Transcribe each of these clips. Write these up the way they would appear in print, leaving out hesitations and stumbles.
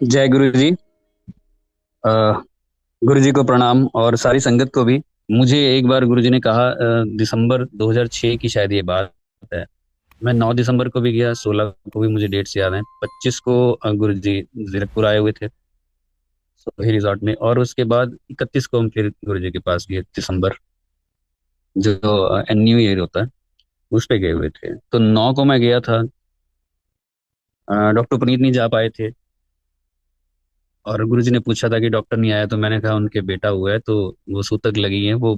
जय गुरु जी। अ, गुरु जी को प्रणाम और सारी संगत को भी। मुझे एक बार गुरु जी ने कहा, दिसंबर 2006 की शायद ये बात है। मैं 9 दिसंबर को भी गया, 16 को भी मुझे डेट्स याद हैं, 25 को गुरु जी जीरकपुर आए हुए थे सोही रिजॉर्ट में, और उसके बाद 31 को हम फिर गुरु जी के पास गए, दिसंबर जो न्यू ईयर होता है उस पे गए हुए थे। तो 9 को मैं गया था। डॉक्टर पुनीत नहीं जा पाए थे, और गुरुजी ने पूछा था कि डॉक्टर नहीं आया, तो मैंने कहा उनके बेटा हुआ है, तो वो सूतक लगी है, वो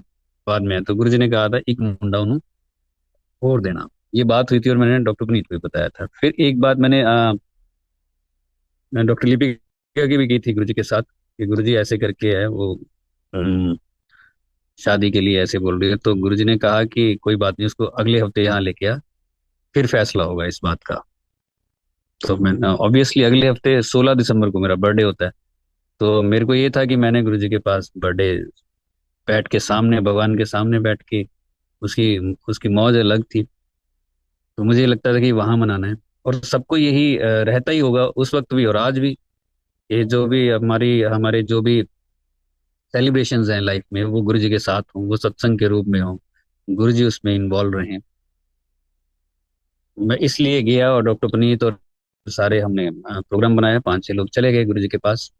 बाद में है। तो गुरुजी ने कहा था एक मुंडा उन्होंने फोड़ देना। ये बात हुई थी और मैंने डॉक्टर पुनीत को भी बताया था। फिर एक बात मैंने डॉक्टर लिपिका की भी की थी गुरुजी के साथ, कि गुरुजी ऐसे करके है वो, अम, शादी के लिए ऐसे बोल रही है। तो गुरुजी ने कहा कि कोई बात नहीं, उसको अगले हफ्ते यहाँ लेके आ, फिर फैसला होगा इस बात का। तो मैं ऑब्वियसली अगले हफ्ते 16 दिसंबर को मेरा बर्थडे होता है। तो मेरे को ये था कि मैंने गुरुजी के पास बर्थडे बैठ के, सामने भगवान के सामने बैठ के, उसकी उसकी मौज अलग थी। तो मुझे लगता था कि वहां मनाना है, और सबको यही रहता ही होगा उस वक्त भी और आज भी। ये जो भी हमारे जो भी सेलिब्रेशंस हैं लाइफ में, वो गुरु जी के साथ हों, वो सत्संग के रूप में हों, गुरु जी उसमें इन्वॉल्व रहे। मैं इसलिए गया, और डॉक्टर पुनीत और सारे हमने प्रोग्राम बनाया, 5-6 लोग चले गए गुरु जी के पास।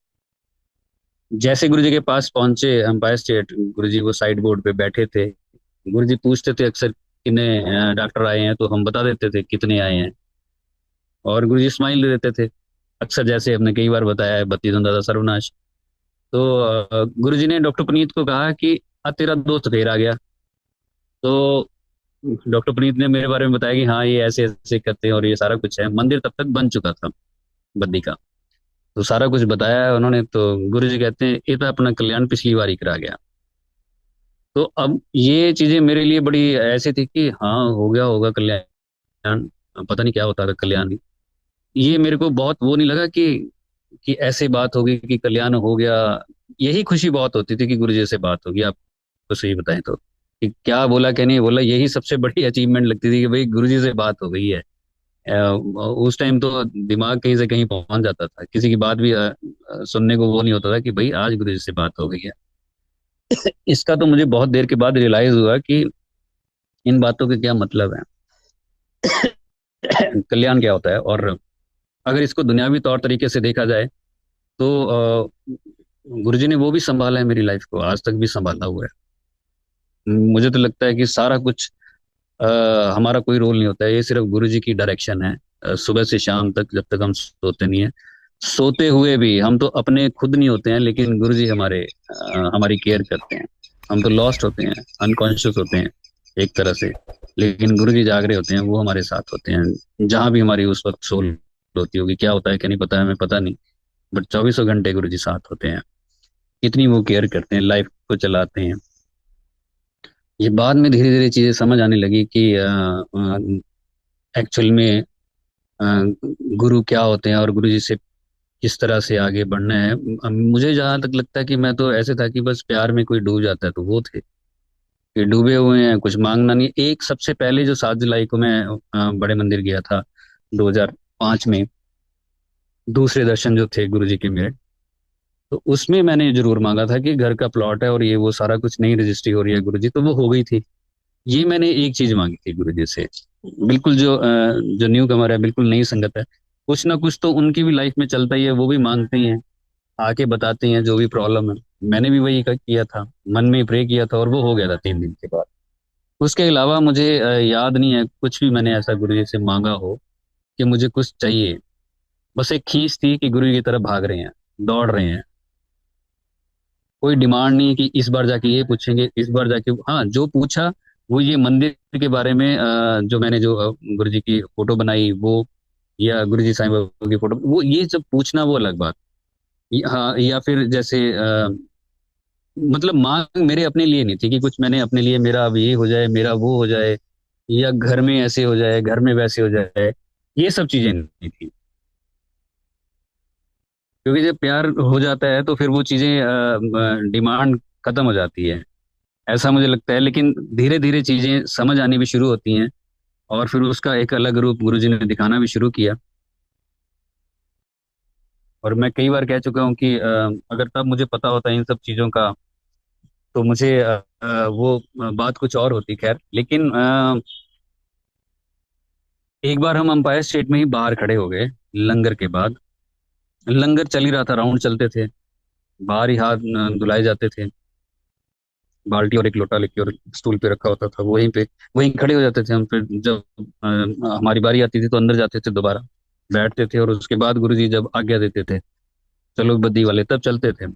जैसे गुरु जी के पास पहुंचे, एम्पायर स्टेट, गुरु जी वो साइड बोर्ड पे बैठे थे। गुरुजी पूछते थे अक्सर कितने डॉक्टर आए हैं, तो हम बता देते थे कितने आए हैं, और गुरुजी स्माइल दे देते थे। अक्सर जैसे हमने कई बार बताया है, बत्ती दादा सर्वनाश। तो गुरुजी ने डॉक्टर पुनीत को कहा कि तेरा दोस्त फिर आ गया। तो डॉक्टर पुनीत ने मेरे बारे में बताया कि हाँ, ये ऐसे ऐसे करते हैं और ये सारा कुछ है। मंदिर तब तक बन चुका था बद्दी का, तो सारा कुछ बताया है उन्होंने। तो गुरुजी कहते हैं ये तो अपना कल्याण पिछली बार ही करा गया। तो अब ये चीजें मेरे लिए बड़ी ऐसी थी कि हाँ, हो गया होगा कल्याण, पता नहीं क्या होता है कल्याण। ये मेरे को बहुत वो नहीं लगा कि ऐसे बात होगी कि कल्याण हो गया। यही खुशी बहुत होती थी कि गुरुजी से बात होगी। आपको सही बताएं तो, कि क्या बोला क्या नहीं बोला, यही सबसे बड़ी अचीवमेंट लगती थी कि भाई गुरुजी से बात हो गई है। उस टाइम तो दिमाग कहीं से कहीं पहुंच जाता था, किसी की बात भी सुनने को वो नहीं होता था कि भाई आज गुरुजी से बात हो गई है। इसका तो मुझे बहुत देर के बाद रियलाइज हुआ कि इन बातों के क्या मतलब है, कल्याण क्या होता है। और अगर इसको दुनियावी तौर तरीके से देखा जाए, तो गुरुजी ने वो भी संभाला है, मेरी लाइफ को आज तक भी संभाला हुआ है। मुझे तो लगता है कि सारा कुछ अ, हमारा कोई रोल नहीं होता है, ये सिर्फ गुरुजी की डायरेक्शन है। सुबह से शाम तक जब तक हम सोते नहीं है, सोते हुए भी हम तो अपने खुद नहीं होते हैं, लेकिन गुरुजी हमारी केयर करते हैं। हम तो लॉस्ट होते हैं, अनकॉन्शियस होते हैं एक तरह से, लेकिन गुरुजी जाग रहे होते हैं, वो हमारे साथ होते हैं। जहां भी हमारी उस वक्त सोल होती होगी, क्या होता है क्या नहीं पता है, हमें पता नहीं, बट 24 घंटे गुरुजी साथ होते हैं। इतनी वो केयर करते हैं, लाइफ को चलाते हैं। ये बाद में धीरे धीरे चीजें समझ आने लगी कि एक्चुअल में अ, गुरु क्या होते हैं, और गुरु जी से किस तरह से आगे बढ़ना है। मुझे जहां तक लगता है कि मैं तो ऐसे था कि बस प्यार में कोई डूब जाता है तो वो थे कि डूबे हुए हैं, कुछ मांगना नहीं। एक सबसे पहले जो 7 जुलाई को मैं बड़े मंदिर गया था 2005 में, दूसरे दर्शन जो थे गुरु जी के मेरे, तो उसमें मैंने जरूर मांगा था कि घर का प्लॉट है और ये वो सारा कुछ नई रजिस्ट्री हो रही है गुरु जी, तो वो हो गई थी। ये मैंने एक चीज मांगी थी गुरु जी से। बिल्कुल जो न्यू कमर है, बिल्कुल नई संगत है, कुछ ना कुछ तो उनकी भी लाइफ में चलता ही है, वो भी मांगते ही हैं, आके बताते हैं जो भी प्रॉब्लम है। मैंने भी वही किया था, मन में प्रे किया था, और वो हो गया था 3 दिन के बाद। उसके अलावा मुझे याद नहीं है कुछ भी मैंने ऐसा गुरु जी से मांगा हो कि मुझे कुछ चाहिए। बस एक खींच थी कि गुरु जी की तरफ भाग रहे हैं, दौड़ रहे हैं। कोई डिमांड नहीं कि इस बार जाके ये पूछेंगे, इस बार जाके हाँ, जो पूछा वो ये मंदिर के बारे में, जो मैंने जो गुरु जी की फोटो बनाई वो, या गुरु जी साईं बाबा की फोटो, वो ये सब पूछना वो अलग बात। हाँ, या फिर जैसे मतलब मांग मेरे अपने लिए नहीं थी कि कुछ मैंने अपने लिए, मेरा अब ये हो जाए, मेरा वो हो जाए, या घर में ऐसे हो जाए, घर में वैसे हो जाए, ये सब चीजें नहीं थी। क्योंकि जब प्यार हो जाता है तो फिर वो चीजें डिमांड खत्म हो जाती है, ऐसा मुझे लगता है। लेकिन धीरे धीरे चीजें समझ आनी भी शुरू होती हैं, और फिर उसका एक अलग रूप गुरुजी ने दिखाना भी शुरू किया। और मैं कई बार कह चुका हूँ कि अगर तब मुझे पता होता इन सब चीज़ों का, तो मुझे वो बात कुछ और होती, खैर। लेकिन एक बार हम अंपायर स्टेट में ही बाहर खड़े हो गए लंगर के बाद। लंगर चल ही रहा था, राउंड चलते थे, बाहर ही हाथ धुलाए जाते थे, बाल्टी और एक लोटा लेके, और स्टूल पे रखा होता था, वहीं पे वहीं खड़े हो जाते थे हम। फिर जब हमारी बारी आती थी तो अंदर जाते थे, दोबारा बैठते थे, और उसके बाद गुरुजी जब आज्ञा देते थे चलो बद्दी वाले, तब चलते थे।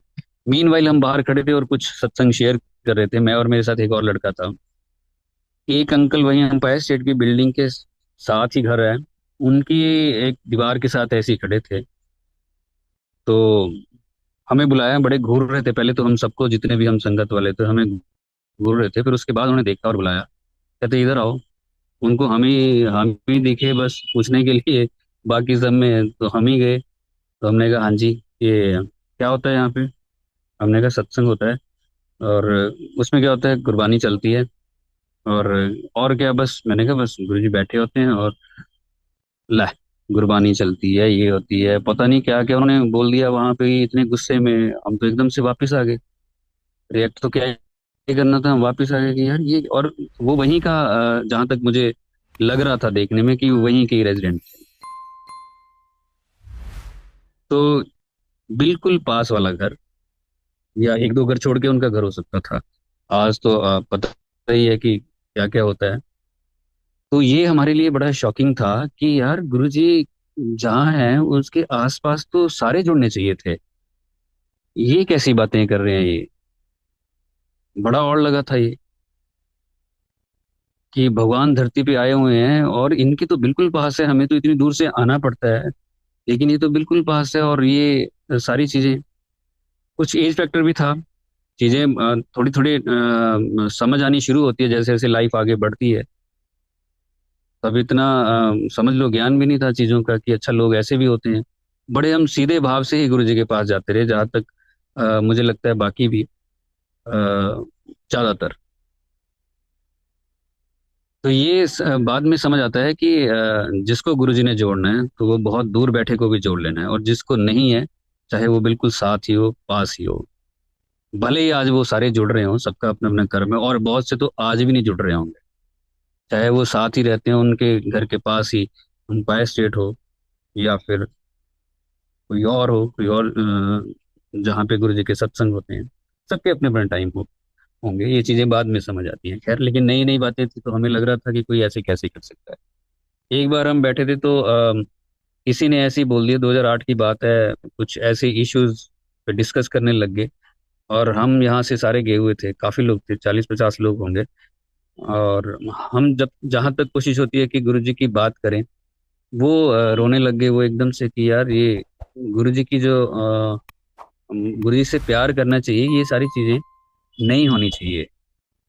मीनवाइल हम बाहर खड़े थे और कुछ सत्संग शेयर कर रहे थे, मैं और मेरे साथ एक और लड़का था। एक अंकल वहीं एम्पायर स्टेट की बिल्डिंग के साथ ही घर है, उनकी एक दीवार के साथ ऐसे ही खड़े थे। तो हमें बुलाया, बड़े घूर रहे थे पहले तो, हम सबको, जितने भी हम संगत वाले थे, हमें घूर रहे थे। फिर उसके बाद उन्हें देखा और बुलाया, कहते इधर आओ। उनको हम ही दिखे बस पूछने के लिए, बाकी सब में तो हम ही गए। तो हमने कहा हाँ जी, ये क्या होता है यहाँ पे? हमने कहा सत्संग होता है। और उसमें क्या होता है, कुर्बानी चलती है। और और क्या, बस मैंने कहा बस गुरुजी बैठे होते हैं और ला गुरबानी चलती है, ये होती है, पता नहीं क्या क्या उन्होंने बोल दिया वहां पे ही। इतने गुस्से में हम तो एकदम से वापस आ गए। रिएक्ट तो क्या ही करना था, हम वापस आ गए कि यार ये। और वो वहीं का, जहां तक मुझे लग रहा था देखने में, कि वहीं के रेजिडेंट थे। तो बिल्कुल पास वाला घर, या एक दो घर छोड़ के उनका घर हो सकता था। आज तो पता ही है कि क्या क्या होता है। तो ये हमारे लिए बड़ा शॉकिंग था कि यार गुरुजी जहाँ हैं उसके आसपास तो सारे जुड़ने चाहिए थे, ये कैसी बातें कर रहे हैं ये। बड़ा और लगा था ये, कि भगवान धरती पे आए हुए हैं और इनके तो बिल्कुल पास है, हमें तो इतनी दूर से आना पड़ता है, लेकिन ये तो बिल्कुल पास है। और ये सारी चीजें, कुछ एज फैक्टर भी था। चीजें थोड़ी थोड़ी समझ आनी शुरू होती है जैसे जैसे लाइफ आगे बढ़ती है। तब इतना समझ लो ज्ञान भी नहीं था चीजों का, कि अच्छा लोग ऐसे भी होते हैं। बड़े हम सीधे भाव से ही गुरु जी के पास जाते रहे, जहाँ तक मुझे लगता है बाकी भी ज्यादातर। तो ये बाद में समझ आता है कि जिसको गुरुजी ने जोड़ना है तो वो बहुत दूर बैठे को भी जोड़ लेना है, और जिसको नहीं है, चाहे वो बिल्कुल साथ ही हो, पास ही हो। भले ही आज वो सारे जुड़ रहे हों, सबका अपना अपना कर्म है, और बहुत से तो आज भी नहीं जुड़ रहे होंगे, चाहे वो साथ ही रहते हैं, उनके घर के पास ही उनपायर स्टेट हो, या फिर कोई और हो, कोई और जहाँ पे गुरु जी के सत्संग होते हैं। सबके अपने अपने टाइम होंगे, ये चीजें बाद में समझ आती हैं, खैर। लेकिन नई नई बातें थी तो हमें लग रहा था कि कोई ऐसे कैसे कर सकता है। एक बार हम बैठे थे तो किसी ने ऐसे ही बोल दिया, 2008 की बात है, कुछ ऐसे इश्यूज पे डिस्कस करने लग गए। और हम यहाँ से सारे गए हुए थे, काफी लोग थे, 40-50 लोग होंगे। और हम जब, जहाँ तक कोशिश होती है कि गुरुजी की बात करें, वो रोने लग गए वो एकदम से, कि यार ये गुरुजी की जो गुरुजी से प्यार करना चाहिए, ये सारी चीजें नहीं होनी चाहिए।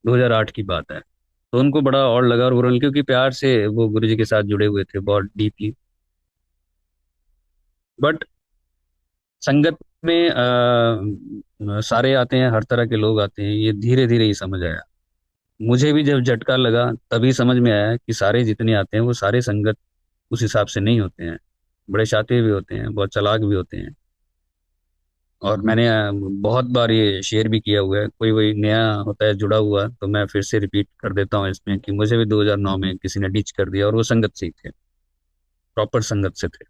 2008 की बात है। तो उनको बड़ा और लगा, और वो रोने, क्योंकि प्यार से वो गुरुजी के साथ जुड़े हुए थे बहुत डीपली। बट संगत में सारे आते हैं, हर तरह के लोग आते हैं, ये धीरे धीरे ही समझ आया। मुझे भी जब झटका लगा तभी समझ में आया कि सारे जितने आते हैं वो सारे संगत उस हिसाब से नहीं होते हैं। बड़े शातिर भी होते हैं, बहुत चालाक भी होते हैं। और मैंने बहुत बार ये शेयर भी किया हुआ है, कोई वही नया होता है जुड़ा हुआ, तो मैं फिर से रिपीट कर देता हूँ इसमें, कि मुझे भी 2009 में किसी ने डिच कर दिया, और वो संगत से ही थे, प्रॉपर संगत से थे।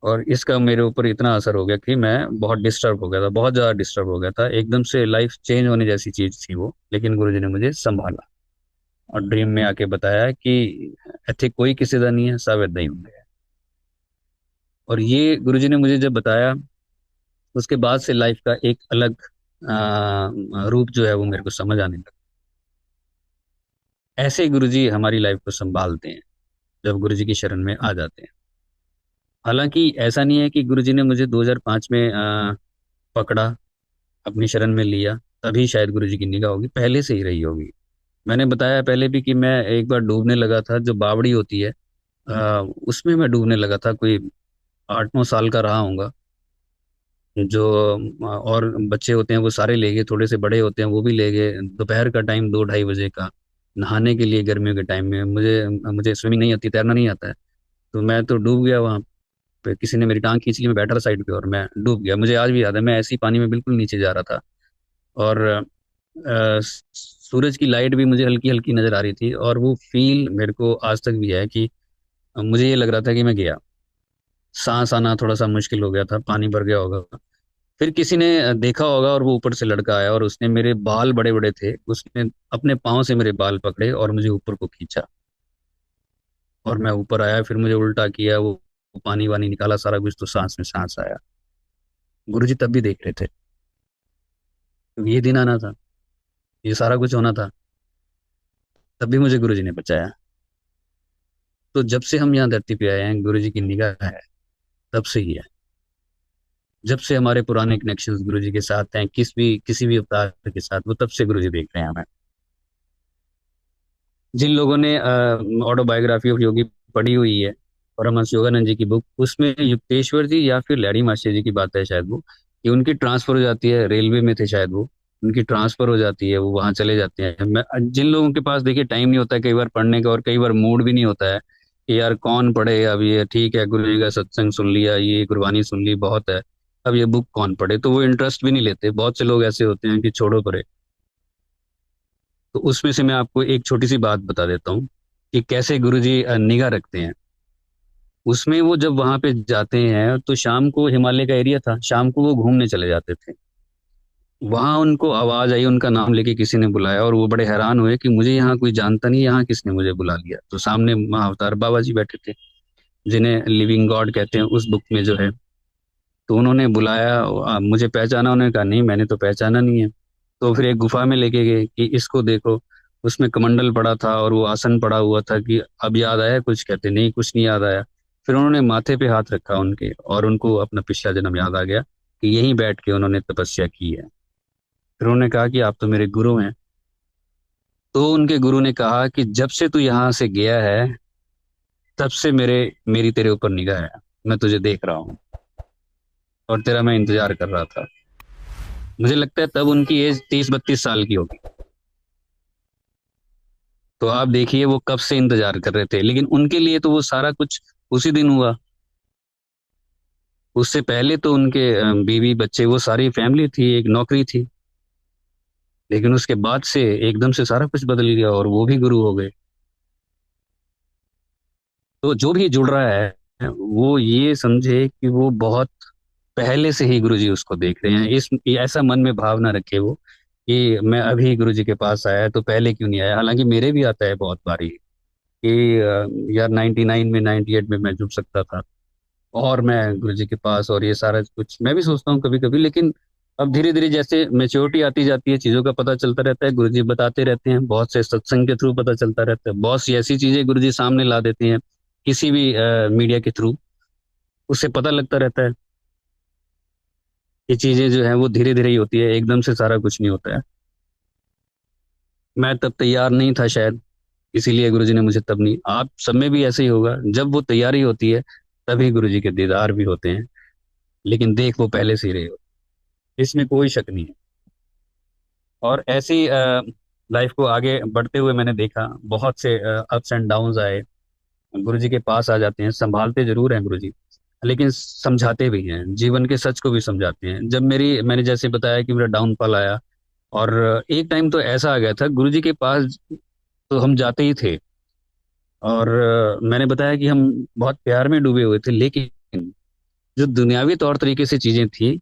और इसका मेरे ऊपर इतना असर हो गया कि मैं बहुत डिस्टर्ब हो गया था, बहुत ज़्यादा डिस्टर्ब हो गया था, एकदम से लाइफ चेंज होने जैसी चीज़ थी वो। लेकिन गुरुजी ने मुझे संभाला और ड्रीम में आके बताया कि ਇੱਥੇ कोई किसी का नहीं है, सब ਏਦਾਂ ही होंगे। और ये गुरुजी ने मुझे जब बताया, उसके बाद से लाइफ का एक अलग रूप जो है वो मेरे को समझ आने लगा। ऐसे गुरुजी हमारी लाइफ को संभालते हैं, जब गुरुजी की शरण में आ जाते हैं। हालांकि ऐसा नहीं है कि गुरुजी ने मुझे 2005 में पकड़ा, अपनी शरण में लिया, तभी शायद गुरुजी की निगाह होगी, पहले से ही रही होगी। मैंने बताया पहले भी कि मैं एक बार डूबने लगा था, जो बावड़ी होती है उसमें मैं डूबने लगा था, कोई 8-9 साल का रहा हूँगा। जो और बच्चे होते हैं वो सारे ले गए, थोड़े से बड़े होते हैं वो भी ले गए। दोपहर का टाइम, 2-2:30 बजे का, नहाने के लिए गर्मियों के टाइम में, मुझे मुझे स्विमिंग नहीं आती, तैरना नहीं आता है, तो मैं तो डूब गया वहाँ। किसी ने मेरी टांग खींच ली, मैं बैठा था साइड पे और मैं डूब गया। मुझे आज भी याद है, मैं ऐसी पानी में बिल्कुल नीचे जा रहा था। और सूरज की लाइट भी मुझे हल्की हल्की नजर आ रही थी, और वो फील मेरे को आज तक भी है कि मुझे ये लग रहा था कि मैं गया। सांस आना थोड़ा सा मुश्किल हो गया था, पानी भर गया होगा। फिर किसी ने देखा होगा, और वो ऊपर से लड़का आया और उसने, मेरे बाल बड़े बड़े थे, उसने अपने पाँव से मेरे बाल पकड़े और मुझे ऊपर को खींचा। और मैं ऊपर आया, फिर मुझे उल्टा किया, वो पानी वानी निकाला सारा कुछ, तो सांस में सांस आया। गुरुजी तब भी देख रहे थे, क्योंकि ये दिन आना था, ये सारा कुछ होना था। तब भी मुझे गुरुजी ने बचाया। तो जब से हम यहाँ धरती पे आए हैं, गुरुजी की निगाह है, तब से ही है। जब से हमारे पुराने कनेक्शंस गुरुजी के साथ हैं, किसी भी अवतार के साथ, वो तब से गुरुजी देख रहे हैं हमें। जिन लोगों ने ऑटोबायोग्राफी ऑफ योगी पढ़ी हुई है, परमहंस योगानंद जी की बुक, उसमें युक्तेश्वर जी या फिर लहरी मास्टर जी की बात है शायद वो, कि उनकी ट्रांसफर हो जाती है, रेलवे में थे शायद वो, उनकी ट्रांसफर हो जाती है, वो वहां चले जाते हैं। जिन लोगों के पास देखिए टाइम नहीं होता है कई बार पढ़ने का, और कई बार मूड भी नहीं होता है कि यार कौन पढ़े, अब ये ठीक है गुरु जी का सत्संग सुन लिया, ये गुरबानी सुन ली, बहुत है, अब ये बुक कौन पढ़े, तो वो इंटरेस्ट भी नहीं लेते। बहुत से लोग ऐसे होते हैं कि छोड़ो परे। तो उसमें से मैं आपको एक छोटी सी बात बता देता हूँ कि कैसे गुरुजी निगाह रखते हैं। उसमें वो जब वहां पे जाते हैं तो शाम को, हिमालय का एरिया था, शाम को वो घूमने चले जाते थे। वहां उनको आवाज आई, उनका नाम लेके किसी ने बुलाया, और वो बड़े हैरान हुए कि मुझे यहाँ कोई जानता नहीं, यहाँ किसने मुझे बुला लिया। तो सामने महाअवतार बाबा जी बैठे थे, जिन्हें लिविंग गॉड कहते हैं उस बुक में जो है। तो उन्होंने बुलाया, मुझे पहचाना, उन्होंने कहा नहीं मैंने तो पहचाना नहीं है। तो फिर एक गुफा में लेके गए कि इसको देखो। उसमें कमंडल पड़ा था और वो आसन पड़ा हुआ था, कि अब याद आया कुछ, कहते नहीं कुछ नहीं याद आया। फिर उन्होंने माथे पे हाथ रखा उनके, और उनको अपना पिछला जन्म याद आ गया कि यहीं बैठ के उन्होंने तपस्या की है। फिर उन्होंने कहा कि आप तो मेरे गुरु हैं। तो उनके गुरु ने कहा कि जब से तू यहाँ से गया है, तब से मेरी तेरे ऊपर निगाह है, मैं तुझे देख रहा हूँ, और तेरा मैं इंतजार कर रहा था। मुझे लगता है तब उनकी एज 30-32 साल की होगी। तो आप देखिए वो कब से इंतजार कर रहे थे, लेकिन उनके लिए तो वो सारा कुछ उसी दिन हुआ। उससे पहले तो उनके बीवी बच्चे, वो सारी फैमिली थी, एक नौकरी थी। लेकिन उसके बाद से एकदम से सारा कुछ बदल गया, और वो भी गुरु हो गए। तो जो भी जुड़ रहा है, वो ये समझे कि वो बहुत पहले से ही गुरुजी उसको देख रहे हैं। ऐसा मन में भाव ना रखे वो कि मैं अभी गुरुजी के पास आया तो पहले क्यों नहीं आया। हालांकि मेरे भी आता है बहुत बारी कि यार 99 में, 98 में मैं जुड़ सकता था, और मैं गुरुजी के पास, और ये सारा कुछ मैं भी सोचता हूँ कभी कभी। लेकिन अब धीरे धीरे जैसे मेच्योरिटी आती जाती है, चीज़ों का पता चलता रहता है, गुरुजी बताते रहते हैं, बहुत से सत्संग के थ्रू पता चलता रहता है, बहुत सी ऐसी चीज़ें गुरुजी सामने ला देते हैं किसी भी मीडिया के थ्रू, उससे पता लगता रहता है। ये चीज़ें जो है वो धीरे धीरे ही होती है, एकदम से सारा कुछ नहीं होता है। मैं तब तैयार नहीं था शायद, इसीलिए गुरुजी ने मुझे तब नहीं, आप सब में भी ऐसे ही होगा, जब वो तैयारी होती है तभी गुरुजी के दीदार भी होते हैं। लेकिन देख वो पहले से ही रहे हो, इसमें कोई शक नहीं है। और ऐसी लाइफ को आगे बढ़ते हुए मैंने देखा, बहुत से अप्स एंड डाउन्स आए। गुरुजी के पास आ जाते हैं, संभालते जरूर हैं गुरुजी, लेकिन समझाते भी हैं, जीवन के सच को भी समझाते हैं। जब मैंने जैसे बताया कि मेरा डाउनफॉल आया, और एक टाइम तो ऐसा आ गया था गुरुजी के पास, तो हम जाते ही थे। और मैंने बताया कि हम बहुत प्यार में डूबे हुए थे, लेकिन जो दुनियावी तौर तरीके से चीजें थी,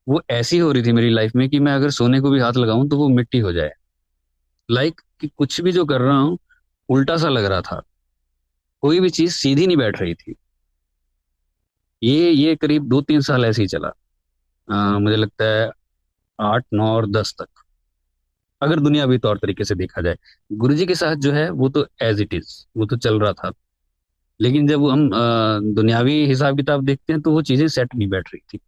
वो ऐसी हो रही थी मेरी लाइफ में कि मैं अगर सोने को भी हाथ लगाऊं तो वो मिट्टी हो जाए। कि कुछ भी जो कर रहा हूँ उल्टा सा लग रहा था, कोई भी चीज सीधी नहीं बैठ रही थी। ये करीब 2-3 साल ऐसे ही चला। मुझे लगता है 8, 9 और 10 तक, अगर दुनियावी तौर तरीके से देखा जाए। गुरुजी के साथ जो है वो तो एज इट इज, वो तो चल रहा था। लेकिन जब हम दुनियावी हिसाब किताब देखते हैं तो वो चीजें सेट नहीं बैठ रही थी।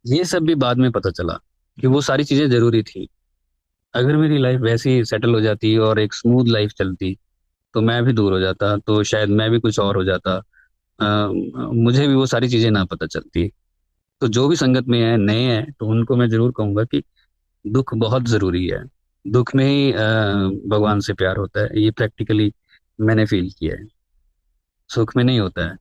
ये सब भी बाद में पता चला कि वो सारी चीजें जरूरी थी। अगर मेरी लाइफ वैसी सेटल हो जाती और एक स्मूथ लाइफ चलती, तो मैं भी दूर हो जाता, तो शायद मैं भी कुछ और हो जाता। मुझे भी वो सारी चीजें ना पता चलती। तो जो भी संगत में है, नए हैं, तो उनको मैं जरूर कहूंगा कि दुख बहुत जरूरी है। दुख में ही भगवान से प्यार होता है, ये प्रैक्टिकली मैंने फील किया है। सुख में नहीं होता है।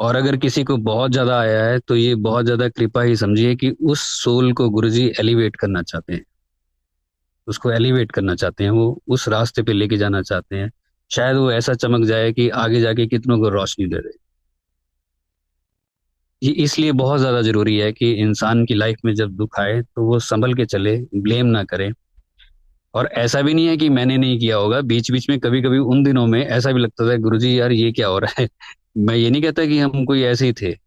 और अगर किसी को बहुत ज्यादा आया है तो ये बहुत ज्यादा कृपा ही समझिए कि उस सोल को गुरुजी एलिवेट करना चाहते हैं, उसको एलिवेट करना चाहते हैं, वो उस रास्ते पे लेके जाना चाहते हैं। शायद वो ऐसा चमक जाए कि आगे जाके कितनों को रोशनी दे दे। ये इसलिए बहुत ज्यादा जरूरी है कि इंसान की लाइफ में जब दुख आए तो वो संभल के चले, ब्लेम ना करे। और ऐसा भी नहीं है कि मैंने नहीं किया होगा, बीच बीच में कभी कभी उन दिनों में ऐसा भी लगता था गुरुजी यार ये क्या हो रहा है। मैं ये नहीं कहता कि हम कोई ऐसे ही थे,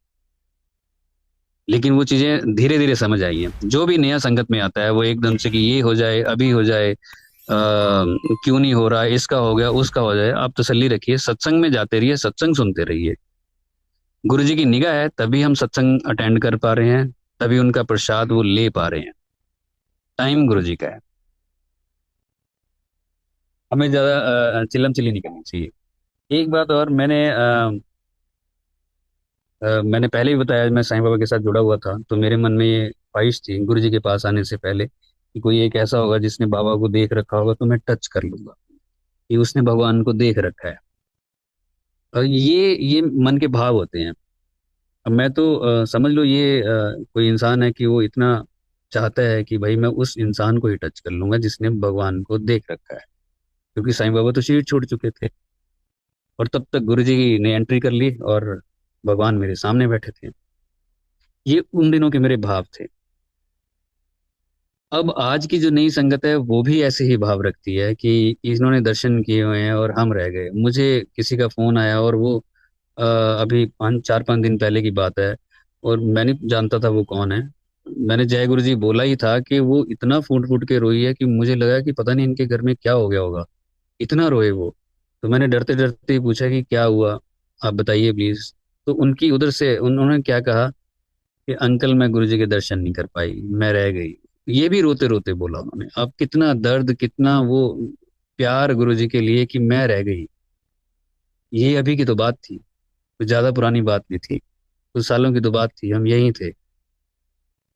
लेकिन वो चीजें धीरे धीरे समझ आई हैं। जो भी नया संगत में आता है वो एकदम से कि ये हो जाए, अभी हो जाए, क्यों नहीं हो रहा, इसका हो गया उसका हो जाए। आप तसल्ली रखिए, सत्संग में जाते रहिए, सत्संग सुनते रहिए। गुरु जी की निगाह है तभी हम सत्संग अटेंड कर पा रहे हैं, तभी उनका प्रसाद वो ले पा रहे हैं। टाइम गुरु जी का है। हमें ज्यादा चिल्लम चिल्ली नहीं करनी चाहिए। एक बात और, मैंने पहले ही बताया, मैं साईं बाबा के साथ जुड़ा हुआ था तो मेरे मन में ये ख्वाहिश थी गुरु जी के पास आने से पहले कि कोई एक ऐसा होगा जिसने बाबा को देख रखा होगा तो मैं टच कर लूंगा कि उसने भगवान को देख रखा है। और ये मन के भाव होते हैं। अब मैं तो समझ लो ये कोई इंसान है कि वो इतना चाहता है कि भाई मैं उस इंसान को ही टच कर लूंगा जिसने भगवान को देख रखा है, क्योंकि साईं बाबा तो शरीर छोड़ चुके थे और तब तक गुरु जी ने एंट्री कर ली और भगवान मेरे सामने बैठे थे। ये उन दिनों के मेरे भाव थे। अब आज की जो नई संगत है वो भी ऐसे ही भाव रखती है कि इन्होंने दर्शन किए हुए हैं और हम रह गए। मुझे किसी का फोन आया और वो अभी 4-5 दिन पहले की बात है, और मैं नहीं जानता था वो कौन है। मैंने जय गुरु जी बोला ही था कि वो इतना फूट फूट के रोई है कि मुझे लगा कि पता नहीं इनके घर में क्या हो गया होगा, इतना रोए वो। तो मैंने डरते डरते ही पूछा कि क्या हुआ, आप बताइए प्लीज। तो उनकी उधर से उन्होंने क्या कहा कि अंकल मैं गुरु जी के दर्शन नहीं कर पाई, मैं रह गई। ये भी रोते रोते बोला उन्होंने। अब कितना दर्द, कितना वो प्यार गुरु जी के लिए कि मैं रह गई। ये अभी की तो बात थी, कुछ ज्यादा पुरानी बात नहीं थी, कुछ सालों की तो बात थी, हम यहीं थे।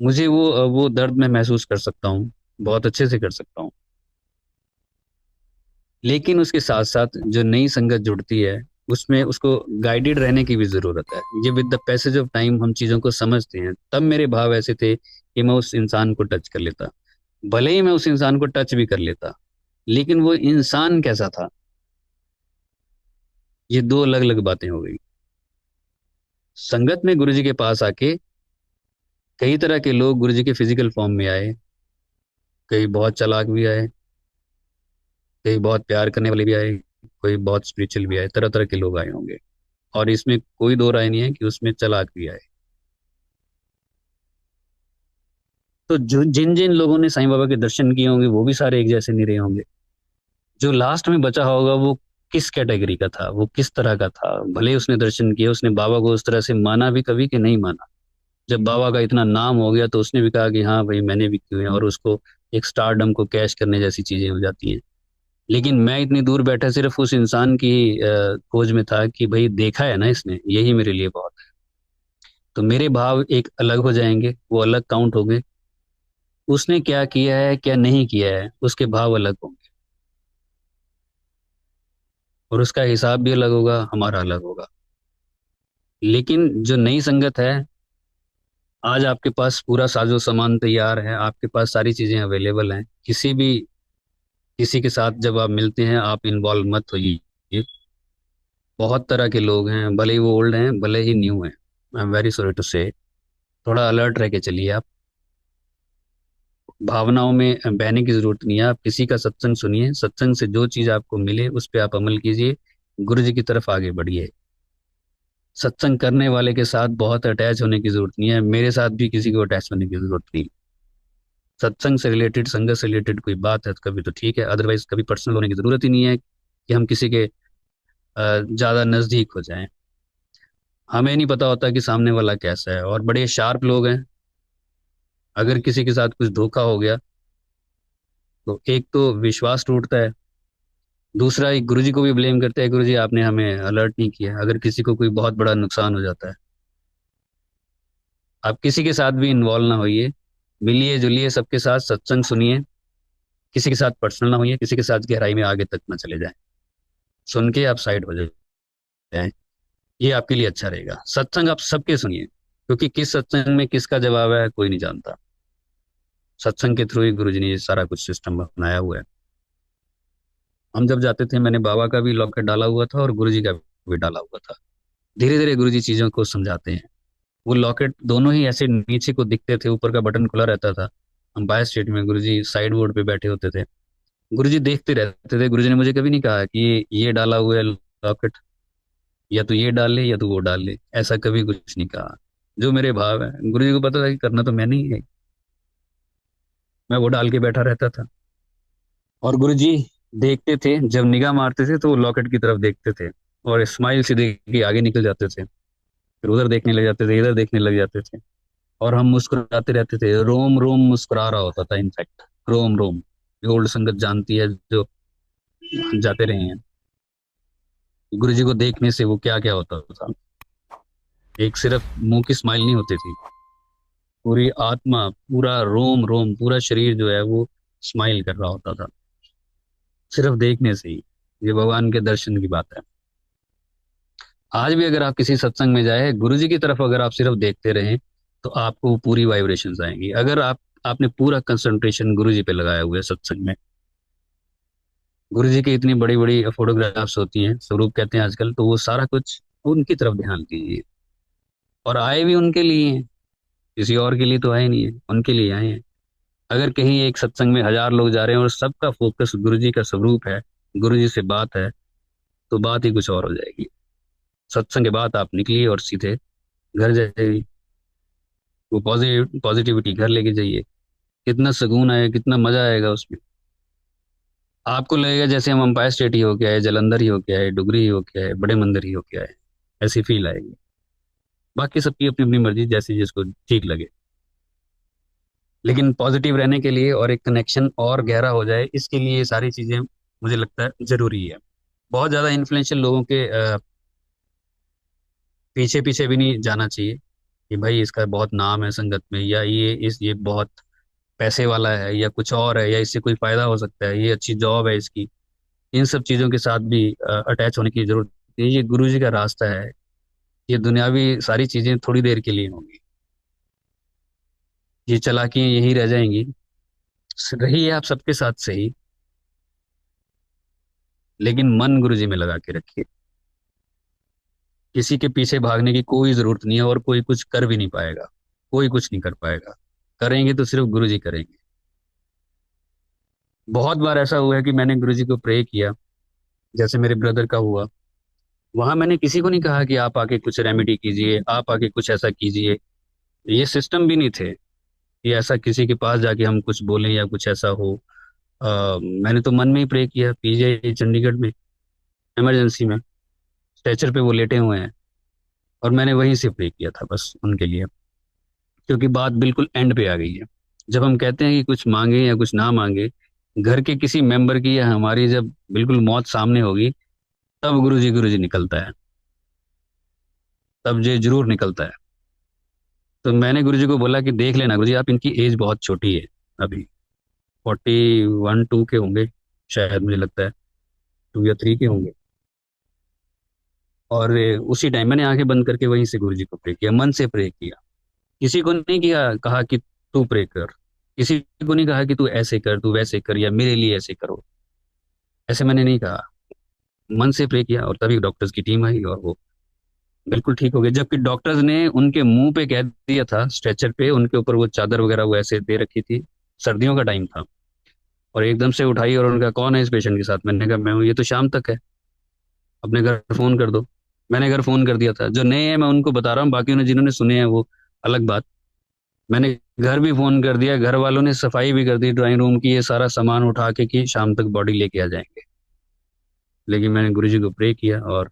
मुझे वो दर्द मैं महसूस कर सकता हूँ, बहुत अच्छे से कर सकता हूँ। लेकिन उसके साथ साथ जो नई संगत जुड़ती है उसमें उसको गाइडेड रहने की भी जरूरत है। ये with the passage of time हम चीजों को समझते हैं। तब मेरे भाव ऐसे थे कि मैं उस इंसान को टच कर लेता, भले ही मैं उस इंसान को टच भी कर लेता, लेकिन वो इंसान कैसा था, ये दो अलग अलग बातें हो गई। संगत में गुरुजी के पास आके कई तरह के लोग गुरुजी के फिजिकल फॉर्म में आए, कई बहुत चालाक भी आए, कई बहुत प्यार करने वाले भी आए, कोई बहुत स्पिरिचुअल भी आए, तरह तरह के लोग आए होंगे। और इसमें कोई दो राय नहीं है कि उसमें चालाक भी आए। तो जो जिन जिन लोगों ने साईं बाबा के दर्शन किए होंगे वो भी सारे एक जैसे नहीं रहे होंगे। जो लास्ट में बचा होगा वो किस कैटेगरी का था, वो किस तरह का था, भले ही उसने दर्शन किए, उसने बाबा को उस तरह से माना भी कभी कि नहीं माना। जब बाबा का इतना नाम हो गया तो उसने भी कहा कि हाँ भाई मैंने भी किए हैं, और उसको एक स्टारडम को कैश करने जैसी चीजें हो जाती हैं। लेकिन मैं इतनी दूर बैठा सिर्फ उस इंसान की खोज में था कि भाई देखा है ना इसने, यही मेरे लिए बहुत है। तो मेरे भाव एक अलग हो जाएंगे, वो अलग काउंट होंगे। उसने क्या किया है क्या नहीं किया है उसके भाव अलग होंगे, और उसका हिसाब भी अलग होगा, हमारा अलग होगा। लेकिन जो नई संगत है, आज आपके पास पूरा साजो सामान तैयार है, आपके पास सारी चीजें अवेलेबल हैं। किसी के साथ जब आप मिलते हैं आप इन्वॉल्व मत होइए। बहुत तरह के लोग हैं, भले ही वो ओल्ड हैं भले ही न्यू हैं, I am very sorry to say. थोड़ा अलर्ट रह के चलिए आप। भावनाओं में बहने की जरूरत नहीं है। आप किसी का सत्संग सुनिए, सत्संग से जो चीज आपको मिले उस पर आप अमल कीजिए, गुरु जी की तरफ आगे बढ़िए। सत्संग करने वाले के साथ बहुत अटैच होने की जरूरत नहीं है, मेरे साथ भी किसी को अटैच होने की जरूरत नहीं। सत्संग से रिलेटेड, संगत से रिलेटेड कोई बात है तो कभी तो ठीक है, अदरवाइज कभी पर्सनल होने की जरूरत ही नहीं है कि हम किसी के ज्यादा नजदीक हो जाएं। हमें नहीं पता होता कि सामने वाला कैसा है, और बड़े शार्प लोग हैं। अगर किसी के साथ कुछ धोखा हो गया तो एक तो विश्वास टूटता है, दूसरा एक गुरुजी को भी ब्लेम करते हैं, गुरुजी आपने हमें अलर्ट नहीं किया। अगर किसी को कोई बहुत बड़ा नुकसान हो जाता है, आप किसी के साथ भी इन्वॉल्व ना होइए, मिलिए जुलिए सबके साथ, सत्संग सुनिए। किसी के साथ पर्सनल ना होइए, किसी के साथ गहराई में आगे तक ना चले जाएं, सुन के आप साइड हो जाए। ये आपके लिए अच्छा रहेगा। सत्संग आप सबके सुनिए, क्योंकि किस सत्संग में किसका जवाब है कोई नहीं जानता। सत्संग के थ्रू ही गुरु जी ने ये सारा कुछ सिस्टम बनाया हुआ है। हम जब जाते थे, मैंने बाबा का भी लॉकेट डाला हुआ था और गुरु जी का भी डाला हुआ था। धीरे धीरे गुरु जी चीजों को समझाते हैं। वो लॉकेट दोनों ही ऐसे नीचे को दिखते थे, ऊपर का बटन खुला रहता था। हम बाय स्टेट में, गुरु जी साइड बोर्ड पे बैठे होते थे। गुरु जी देखते रहते थे। गुरु जी ने मुझे कभी नहीं कहा कि ये डाला हुआ है लॉकेट, या तो ये डाल ले या तो वो डाल ले, ऐसा कभी कुछ नहीं कहा। जो मेरे भाव है, गुरु जी को पता था कि करना तो मैंने ही है। मैं वो डाल के बैठा रहता था। और गुरु जी देखते थे, जब निगाह मारते थे तो वो लॉकेट की तरफ देखते थे और स्माइल से देख के आगे निकल जाते थे। फिर उधर देखने लग जाते थे, इधर देखने लग जाते थे। और हम मुस्कुराते रहते थे, रोम रोम मुस्कुरा रहा होता था इनफैक्ट। रोम रोम, ये ओल्ड संगत जानती है जो जाते रहे हैं। गुरु जी को देखने से वो क्या क्या होता था। एक सिर्फ मुंह की स्माइल नहीं होती थी, पूरी आत्मा, पूरा रोम रोम, पूरा शरीर जो है वो स्माइल कर रहा होता था, सिर्फ देखने से ही। ये भगवान के दर्शन की बात है। आज भी अगर आप किसी सत्संग में जाए, गुरु जी की तरफ अगर आप सिर्फ देखते रहें, तो आपको पूरी वाइब्रेशंस आएंगी। अगर आपने पूरा कंसंट्रेशन गुरु जी पे लगाया हुआ है सत्संग में। गुरु जी की इतनी बड़ी बड़ी फोटोग्राफ्स होती हैं, स्वरूप कहते हैं आजकल, तो वो सारा कुछ उनकी तरफ ध्यान दीजिए। और आए भी उनके लिए हैं, किसी और के लिए तो आए नहीं है, उनके लिए आए हैं। अगर कहीं एक सत्संग में 1,000 लोग जा रहे हैं और सबका फोकस गुरु जी का स्वरूप है, गुरु जी से बात है, तो बात ही कुछ और हो जाएगी। सत्संग के बाद आप निकलिए और सीधे घर जाइए। वो पॉजिटिविटी घर लेके जाइए। कितना सुकून आएगा, कितना मजा आएगा उसमें। आपको लगेगा जैसे हम अंपायर स्टेट ही होके आए, जलंधर ही होके आए, डुगरी ही होके आए, बड़े मंदिर ही होके आए। ऐसी फील आएगी। बाकी सबकी अपनी अपनी मर्जी, जैसी जिसको ठीक लगे। लेकिन पॉजिटिव रहने के लिए और एक कनेक्शन और गहरा हो जाए, इसके लिए ये सारी चीजें मुझे लगता है जरूरी है। बहुत ज्यादा इन्फ्लुएंशियल लोगों के पीछे पीछे भी नहीं जाना चाहिए कि भाई इसका बहुत नाम है संगत में, या ये बहुत पैसे वाला है, या कुछ और है, या इससे कोई फायदा हो सकता है, ये अच्छी जॉब है इसकी। इन सब चीजों के साथ भी अटैच होने की जरूरत है। ये गुरु जी का रास्ता है। ये दुनियावी सारी चीजें थोड़ी देर के लिए होंगी, ये चालाकियां यही रह जाएंगी। रहिए आप सबके साथ सही, लेकिन मन गुरु जी में लगा के रखिए। किसी के पीछे भागने की कोई जरूरत नहीं है, और कोई कुछ कर भी नहीं पाएगा। कोई कुछ नहीं कर पाएगा। करेंगे तो सिर्फ गुरु जी करेंगे। बहुत बार ऐसा हुआ है कि मैंने गुरु जी को प्रे किया, जैसे मेरे ब्रदर का हुआ। वहां मैंने किसी को नहीं कहा कि आप आके कुछ रेमेडी कीजिए, आप आके कुछ ऐसा कीजिए। ये सिस्टम भी नहीं थे कि ऐसा किसी के पास जाके हम कुछ बोलें या कुछ ऐसा हो। मैंने तो मन में ही प्रे किया, पीजे चंडीगढ़ में इमरजेंसी में स्ट्रेचर पे वो लेटे हुए हैं, और मैंने वहीं से प्रे किया था बस उनके लिए। क्योंकि बात बिल्कुल एंड पे आ गई है। जब हम कहते हैं कि कुछ मांगे या कुछ ना मांगे, घर के किसी मेंबर की या हमारी जब बिल्कुल मौत सामने होगी, तब गुरु जी निकलता है। तब ये जरूर निकलता है। तो मैंने गुरु जी को बोला कि देख लेना गुरु जी, आप, इनकी एज बहुत छोटी है अभी। 41-2 के होंगे शायद, मुझे लगता है 2 या 3 के होंगे। और उसी टाइम मैंने आंखें बंद करके वहीं से गुरु जी को प्रे किया, मन से प्रे किया। किसी को नहीं किया, कहा कि तू प्रे कर। किसी को नहीं कहा कि तू ऐसे कर, तू वैसे कर, या मेरे लिए ऐसे करो। ऐसे मैंने नहीं कहा। मन से प्रे किया, और तभी डॉक्टर्स की टीम आई और वो बिल्कुल ठीक हो गए। जबकि डॉक्टर्स ने उनके मुंह पे कह दिया था, स्ट्रेचर पे उनके ऊपर वो चादर वगैरह वो ऐसे दे रखी थी, सर्दियों का टाइम था। और एकदम से उठाई और उनका, कौन है इस पेशेंट के साथ? मैंने कहा मैं हूँ। ये तो शाम तक है, अपने घर फोन कर दो। मैंने घर फोन कर दिया था। जो नए हैं मैं उनको बता रहा हूँ, बाकी उन्हें जिन्होंने सुने हैं वो अलग बात। मैंने घर भी फोन कर दिया, घर वालों ने सफाई भी कर दी ड्राइंग रूम की, ये सारा सामान उठा के कि शाम तक बॉडी लेके आ जाएंगे। लेकिन मैंने गुरु जी को प्रे किया और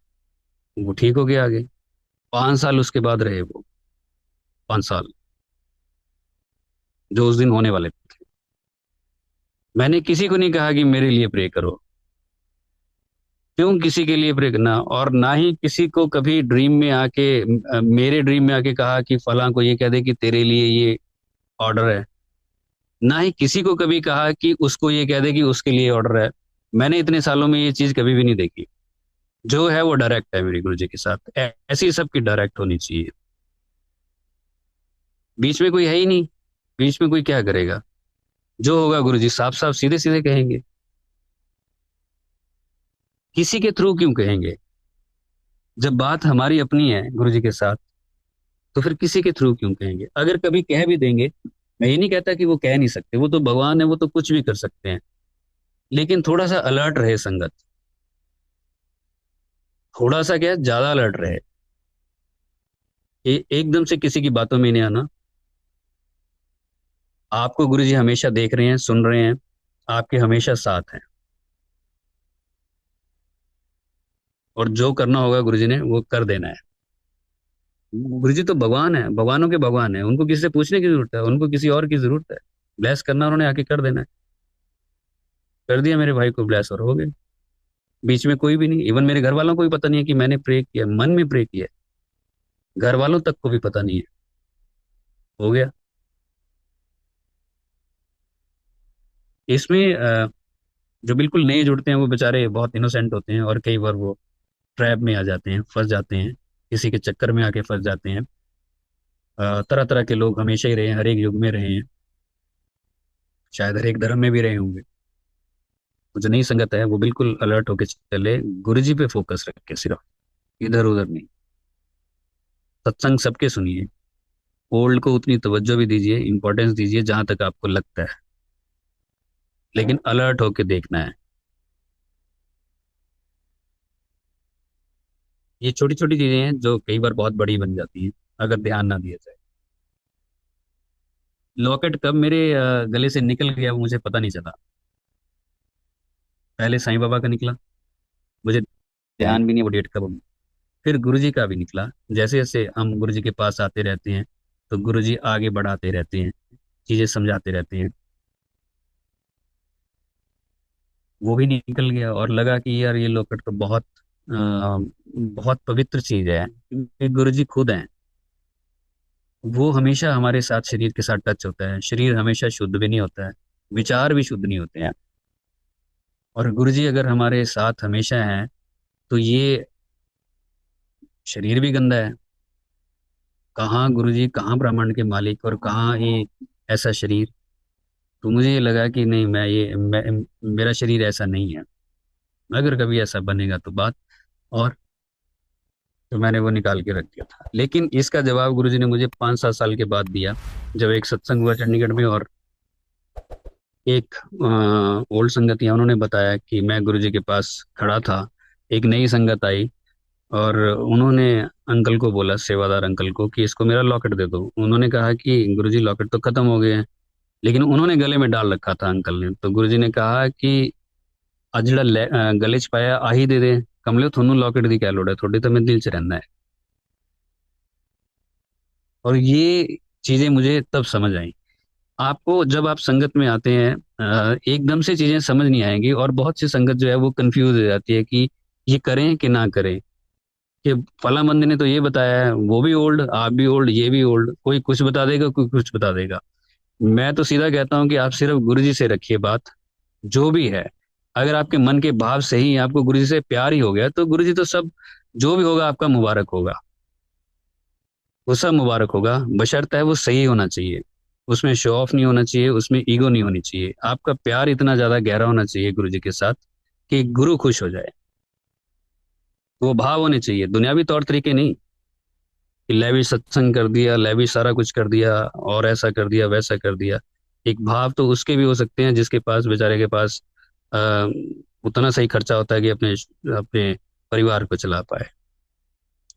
वो ठीक हो गया आगे। 5 साल उसके बाद रहे वो, 5 साल जो उस दिन होने वाले थे। मैंने किसी को नहीं कहा कि मेरे लिए प्रे करो। क्यों किसी के लिए प्रे करना? और ना ही किसी को कभी ड्रीम में आके, मेरे ड्रीम में आके कहा कि फलां को ये कह दे कि तेरे लिए ये ऑर्डर है। ना ही किसी को कभी कहा कि उसको ये कह दे कि उसके लिए ऑर्डर है। मैंने इतने सालों में ये चीज कभी भी नहीं देखी। जो है वो डायरेक्ट है मेरी गुरु जी के साथ, ऐसी सबकी डायरेक्ट होनी चाहिए। बीच में कोई है ही नहीं, बीच में कोई क्या करेगा? जो होगा गुरु जी साफ साफ सीधे सीधे कहेंगे। किसी के थ्रू क्यों कहेंगे? जब बात हमारी अपनी है गुरु जी के साथ, तो फिर किसी के थ्रू क्यों कहेंगे? अगर कभी कह भी देंगे, मैं ये नहीं कहता कि वो कह नहीं सकते, वो तो भगवान है, वो तो कुछ भी कर सकते हैं। लेकिन थोड़ा सा अलर्ट रहे संगत, थोड़ा सा क्या, ज्यादा अलर्ट रहे। एकदम से किसी की बातों में नहीं आना। आपको गुरु जी हमेशा देख रहे हैं, सुन रहे हैं, आपके हमेशा साथ हैं। और जो करना होगा गुरु जी ने वो कर देना है। गुरु जी तो भगवान है, भगवानों के भगवान है, उनको किसी से पूछने की जरूरत है? उनको किसी और की जरूरत है? ब्लेस करना उन्होंने आके कर देना है। कर दिया मेरे भाई को ब्लेस और हो गए। बीच में कोई भी नहीं, इवन मेरे घर वालों को भी पता नहीं है कि मैंने प्रे किया, मन में प्रे किया। घर वालों तक को भी पता नहीं है। हो गया। इसमें जो बिल्कुल नए जुड़ते हैं वो बेचारे बहुत इनोसेंट होते हैं, और कई बार वो ट्रैप में आ जाते हैं, फंस जाते हैं, किसी के चक्कर में आके फंस जाते हैं। तरह तरह के लोग हमेशा ही रहे हैं, हर एक युग में रहे हैं, शायद हर एक धर्म में भी रहे होंगे। वो जो नई संगत है वो बिल्कुल अलर्ट होके चले, गुरु जी पे फोकस रखे सिर्फ, इधर उधर नहीं। सत्संग सबके सुनिए, ओल्ड को उतनी तवज्जो भी दीजिए, इंपॉर्टेंस दीजिए जहां तक आपको लगता है, लेकिन अलर्ट होके देखना है। ये छोटी छोटी चीजें हैं जो कई बार बहुत बड़ी बन जाती हैं अगर ध्यान ना दिया जाए। लॉकेट कब मेरे गले से निकल गया वो मुझे पता नहीं चला। पहले साईं बाबा का निकला, मुझे ध्यान भी नहीं वो डेट कब हुई। फिर गुरु जी का भी निकला। जैसे जैसे हम गुरु जी के पास आते रहते हैं, तो गुरु जी आगे बढ़ाते रहते हैं, चीजें समझाते रहते हैं। वो भी निकल गया और लगा कि यार ये लॉकेट तो बहुत पवित्र चीज है, क्योंकि गुरु जी खुद हैं। वो हमेशा हमारे साथ शरीर के साथ टच होता है, शरीर हमेशा शुद्ध भी नहीं होता है, विचार भी शुद्ध नहीं होते हैं। और गुरु जी अगर हमारे साथ हमेशा हैं, तो ये शरीर भी गंदा है। कहाँ गुरु जी, कहाँ ब्रह्मांड के मालिक, और कहाँ ये ऐसा शरीर। तो मुझे ये लगा कि नहीं, मेरा शरीर ऐसा नहीं है। अगर कभी ऐसा बनेगा तो बात और। तो मैंने वो निकाल के रख दिया था, लेकिन इसका जवाब गुरुजी ने मुझे 5-7 साल के बाद दिया, जब एक सत्संग हुआ चंडीगढ़ में, और एक ओल्ड संगत, उन्होंने बताया कि मैं गुरुजी के पास खड़ा था, एक नई संगत आई, और उन्होंने अंकल को बोला, सेवादार अंकल को, कि इसको मेरा लॉकेट दे दो। उन्होंने कहा कि गुरुजी लॉकेट तो खत्म हो गए हैं, लेकिन उन्होंने गले में डाल रखा था अंकल ने। तो गुरुजी ने कहा कि ਅੱਜ ਜਿਹੜਾ गले च पाया आही दे दे, कमलियो थोनू लॉकेट दी क्या लोड़ है, थोड़ी तो मैं दिल च रहना है। और ये चीजें मुझे तब समझ आई। आपको जब आप संगत में आते हैं, एकदम से चीजें समझ नहीं आएंगी, और बहुत सी संगत जो है वो कंफ्यूज हो जाती है कि ये करें कि ना करें। कि फला बंदे ने तो ये बताया है, वो भी ओल्ड, आप भी ओल्ड, ये भी ओल्ड, कोई कुछ बता देगा, कोई कुछ बता देगा। मैं तो सीधा कहता हूँ कि आप सिर्फ गुरु जी से रखिए बात, जो भी है। अगर आपके मन के भाव सही है, आपको गुरु जी से प्यार ही हो गया, तो गुरु जी तो सब, जो भी होगा आपका मुबारक होगा, वो सब मुबारक होगा। बशर्ते है वो सही होना चाहिए, उसमें शो ऑफ नहीं होना चाहिए, उसमें ईगो नहीं होनी चाहिए। आपका प्यार इतना ज्यादा गहरा होना चाहिए गुरु जी के साथ कि गुरु खुश हो जाए। वो भाव होने चाहिए, दुनियावी तौर तरीके नहीं, कि लैविश सत्संग कर दिया, लैविश सारा कुछ कर दिया, और ऐसा कर दिया, वैसा कर दिया। एक भाव तो उसके भी हो सकते हैं जिसके पास, बेचारे के पास आ, उतना सही खर्चा होता है कि अपने अपने परिवार को चला पाए।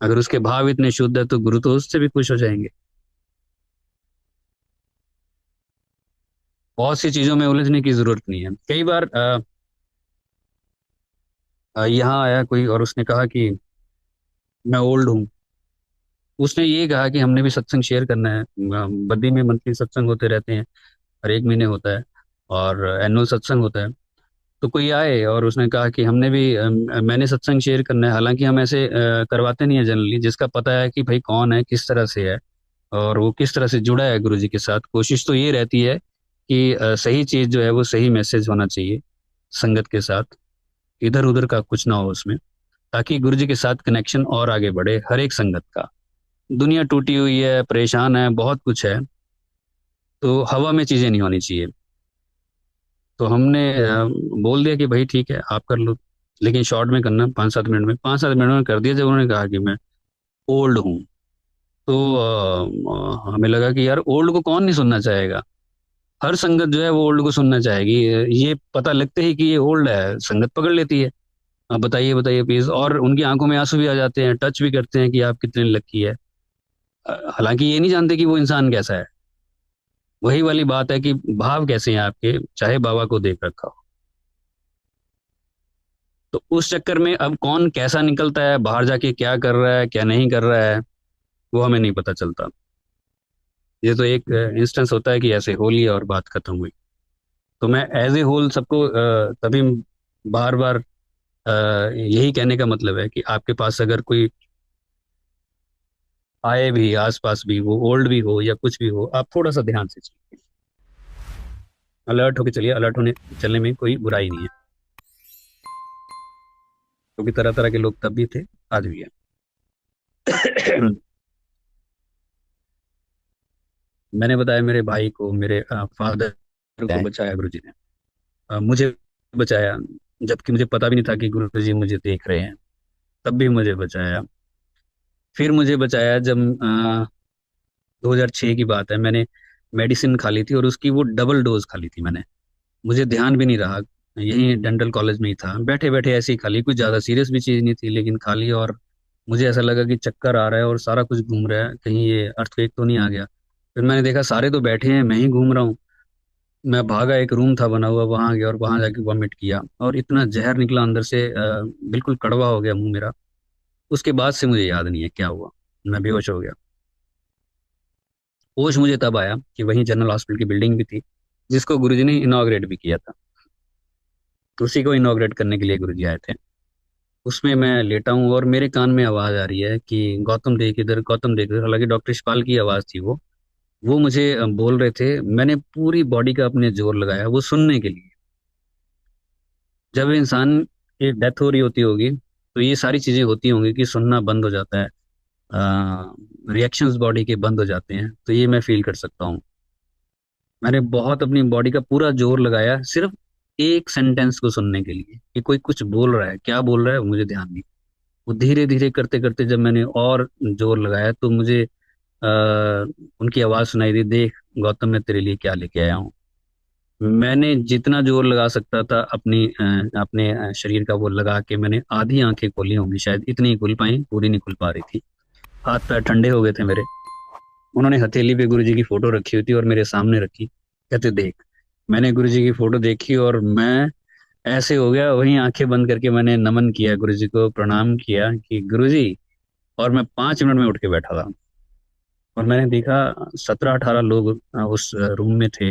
अगर उसके भाव इतने शुद्ध है तो गुरु तो उससे भी खुश हो जाएंगे। बहुत सी चीजों में उलझने की जरूरत नहीं है। कई बार यहाँ आया कोई और उसने कहा कि मैं ओल्ड हूँ। उसने ये कहा कि हमने भी सत्संग शेयर करना है। बद्दी में मंथली सत्संग होते रहते हैं, हर एक महीने होता है, और एनुअल सत्संग होता है। तो कोई आए और उसने कहा कि हमने भी मैंने सत्संग शेयर करना है। हालांकि हम ऐसे करवाते नहीं है जनरली, जिसका पता है कि भाई कौन है, किस तरह से है, और वो किस तरह से जुड़ा है गुरु जी के साथ। कोशिश तो ये रहती है कि सही चीज जो है वो सही मैसेज होना चाहिए संगत के साथ, इधर उधर का कुछ ना हो उसमें। ताकि गुरु जी के साथ कनेक्शन और आगे बढ़े हर एक संगत का। दुनिया टूटी हुई है, परेशान है, बहुत कुछ है, तो हवा में चीजें नहीं होनी चाहिए। तो हमने बोल दिया कि भाई ठीक है आप कर लो, लेकिन शॉर्ट में करना, 5-7 मिनट में। 5-7 मिनट में कर दिया। जब उन्होंने कहा कि मैं ओल्ड हूँ, तो हमें लगा कि यार ओल्ड को कौन नहीं सुनना चाहेगा। हर संगत जो है वो ओल्ड को सुनना चाहेगी। ये पता लगते ही कि ये ओल्ड है, संगत पकड़ लेती है। आप बताइए बताइए प्लीज। और उनकी आंखों में आंसू भी आ जाते हैं, टच भी करते हैं कि आप कितने लकी है। हालांकि ये नहीं जानते कि वो इंसान कैसा है। वही वाली बात है कि भाव कैसे हैं आपके, चाहे बाबा को देख रखा हो। तो उस चक्कर में अब कौन कैसा निकलता है, बाहर जाके क्या कर रहा है क्या नहीं कर रहा है, वो हमें नहीं पता चलता। ये तो एक इंस्टेंस होता है कि ऐसे हो लिया और बात खत्म हुई। तो मैं एज ए होल सबको तभी बार बार यही कहने का मतलब है कि आपके पास अगर कोई आए भी, आसपास भी, वो ओल्ड भी हो या कुछ भी हो, आप थोड़ा सा ध्यान से चलिए, अलर्ट होके चलिए। अलर्ट होने चलने में कोई बुराई नहीं है, क्योंकि तरह तरह के लोग तब भी थे, आज भी है। मैंने बताया मेरे भाई को, मेरे फादर को है। बचाया गुरु जी ने। मुझे बचाया, जबकि मुझे पता भी नहीं था कि गुरु जी मुझे देख रहे हैं, तब भी मुझे बचाया। फिर मुझे बचाया जब 2006 की बात है, मैंने मेडिसिन खा ली थी और उसकी वो डबल डोज खा ली थी मैंने। मुझे ध्यान भी नहीं रहा, यही डेंटल कॉलेज में ही था, बैठे बैठे ऐसे ही खा ली। कुछ ज़्यादा सीरियस भी चीज़ नहीं थी, लेकिन खा ली। और मुझे ऐसा लगा कि चक्कर आ रहा है और सारा कुछ घूम रहा है, कहीं ये अर्थक्वेक तो नहीं आ गया। फिर मैंने देखा सारे तो बैठे हैं, मैं ही घूम रहा हूँ। मैं भागा, एक रूम था बना हुआ, वहां गया और वहां जाके वॉमिट किया, और इतना जहर निकला अंदर से, बिल्कुल कड़वा हो गया मुंह मेरा। उसके बाद से मुझे याद नहीं है क्या हुआ, मैं बेहोश हो गया। होश मुझे तब आया कि वहीं जनरल हॉस्पिटल की बिल्डिंग भी थी, जिसको गुरुजी ने इनॉग्रेट भी किया था। तो उसी को इनॉग्रेट करने के लिए गुरुजी आए थे। उसमें मैं लेटा हूँ और मेरे कान में आवाज आ रही है कि गौतम देख इधर, गौतम देख इधर। हालांकि डॉक्टर इशपाल की आवाज थी वो मुझे बोल रहे थे। मैंने पूरी बॉडी का अपने जोर लगाया वो सुनने के लिए। जब इंसान की डेथ हो रही होती होगी, तो ये सारी चीजें होती होंगी कि सुनना बंद हो जाता है, रिएक्शंस बॉडी के बंद हो जाते हैं, तो ये मैं फील कर सकता हूँ। मैंने बहुत अपनी बॉडी का पूरा जोर लगाया सिर्फ एक सेंटेंस को सुनने के लिए, कि कोई कुछ बोल रहा है, क्या बोल रहा है मुझे ध्यान नहीं। वो धीरे धीरे करते करते जब मैंने और जोर लगाया, तो मुझे आ, उनकी आवाज सुनाई दी, देख गौतम मैं तेरे लिए क्या लेके आया हूँ। मैंने जितना जोर लगा सकता था अपने शरीर का, वो लगा के मैंने आधी आंखें खोली होंगी शायद, इतनी ही खुल पाई, पूरी नहीं खुल पा रही थी। हाथ पैर ठंडे हो गए थे मेरे। उन्होंने हथेली पे गुरुजी की फोटो रखी हुई थी और मेरे सामने रखी, कहते देख। मैंने गुरुजी की फोटो देखी और मैं ऐसे हो गया, वहीं आंखें बंद करके मैंने नमन किया, गुरुजी को प्रणाम किया कि गुरुजी। और मैं 5 मिनट में उठ के बैठा था। और मैंने देखा 17-18 लोग उस रूम में थे,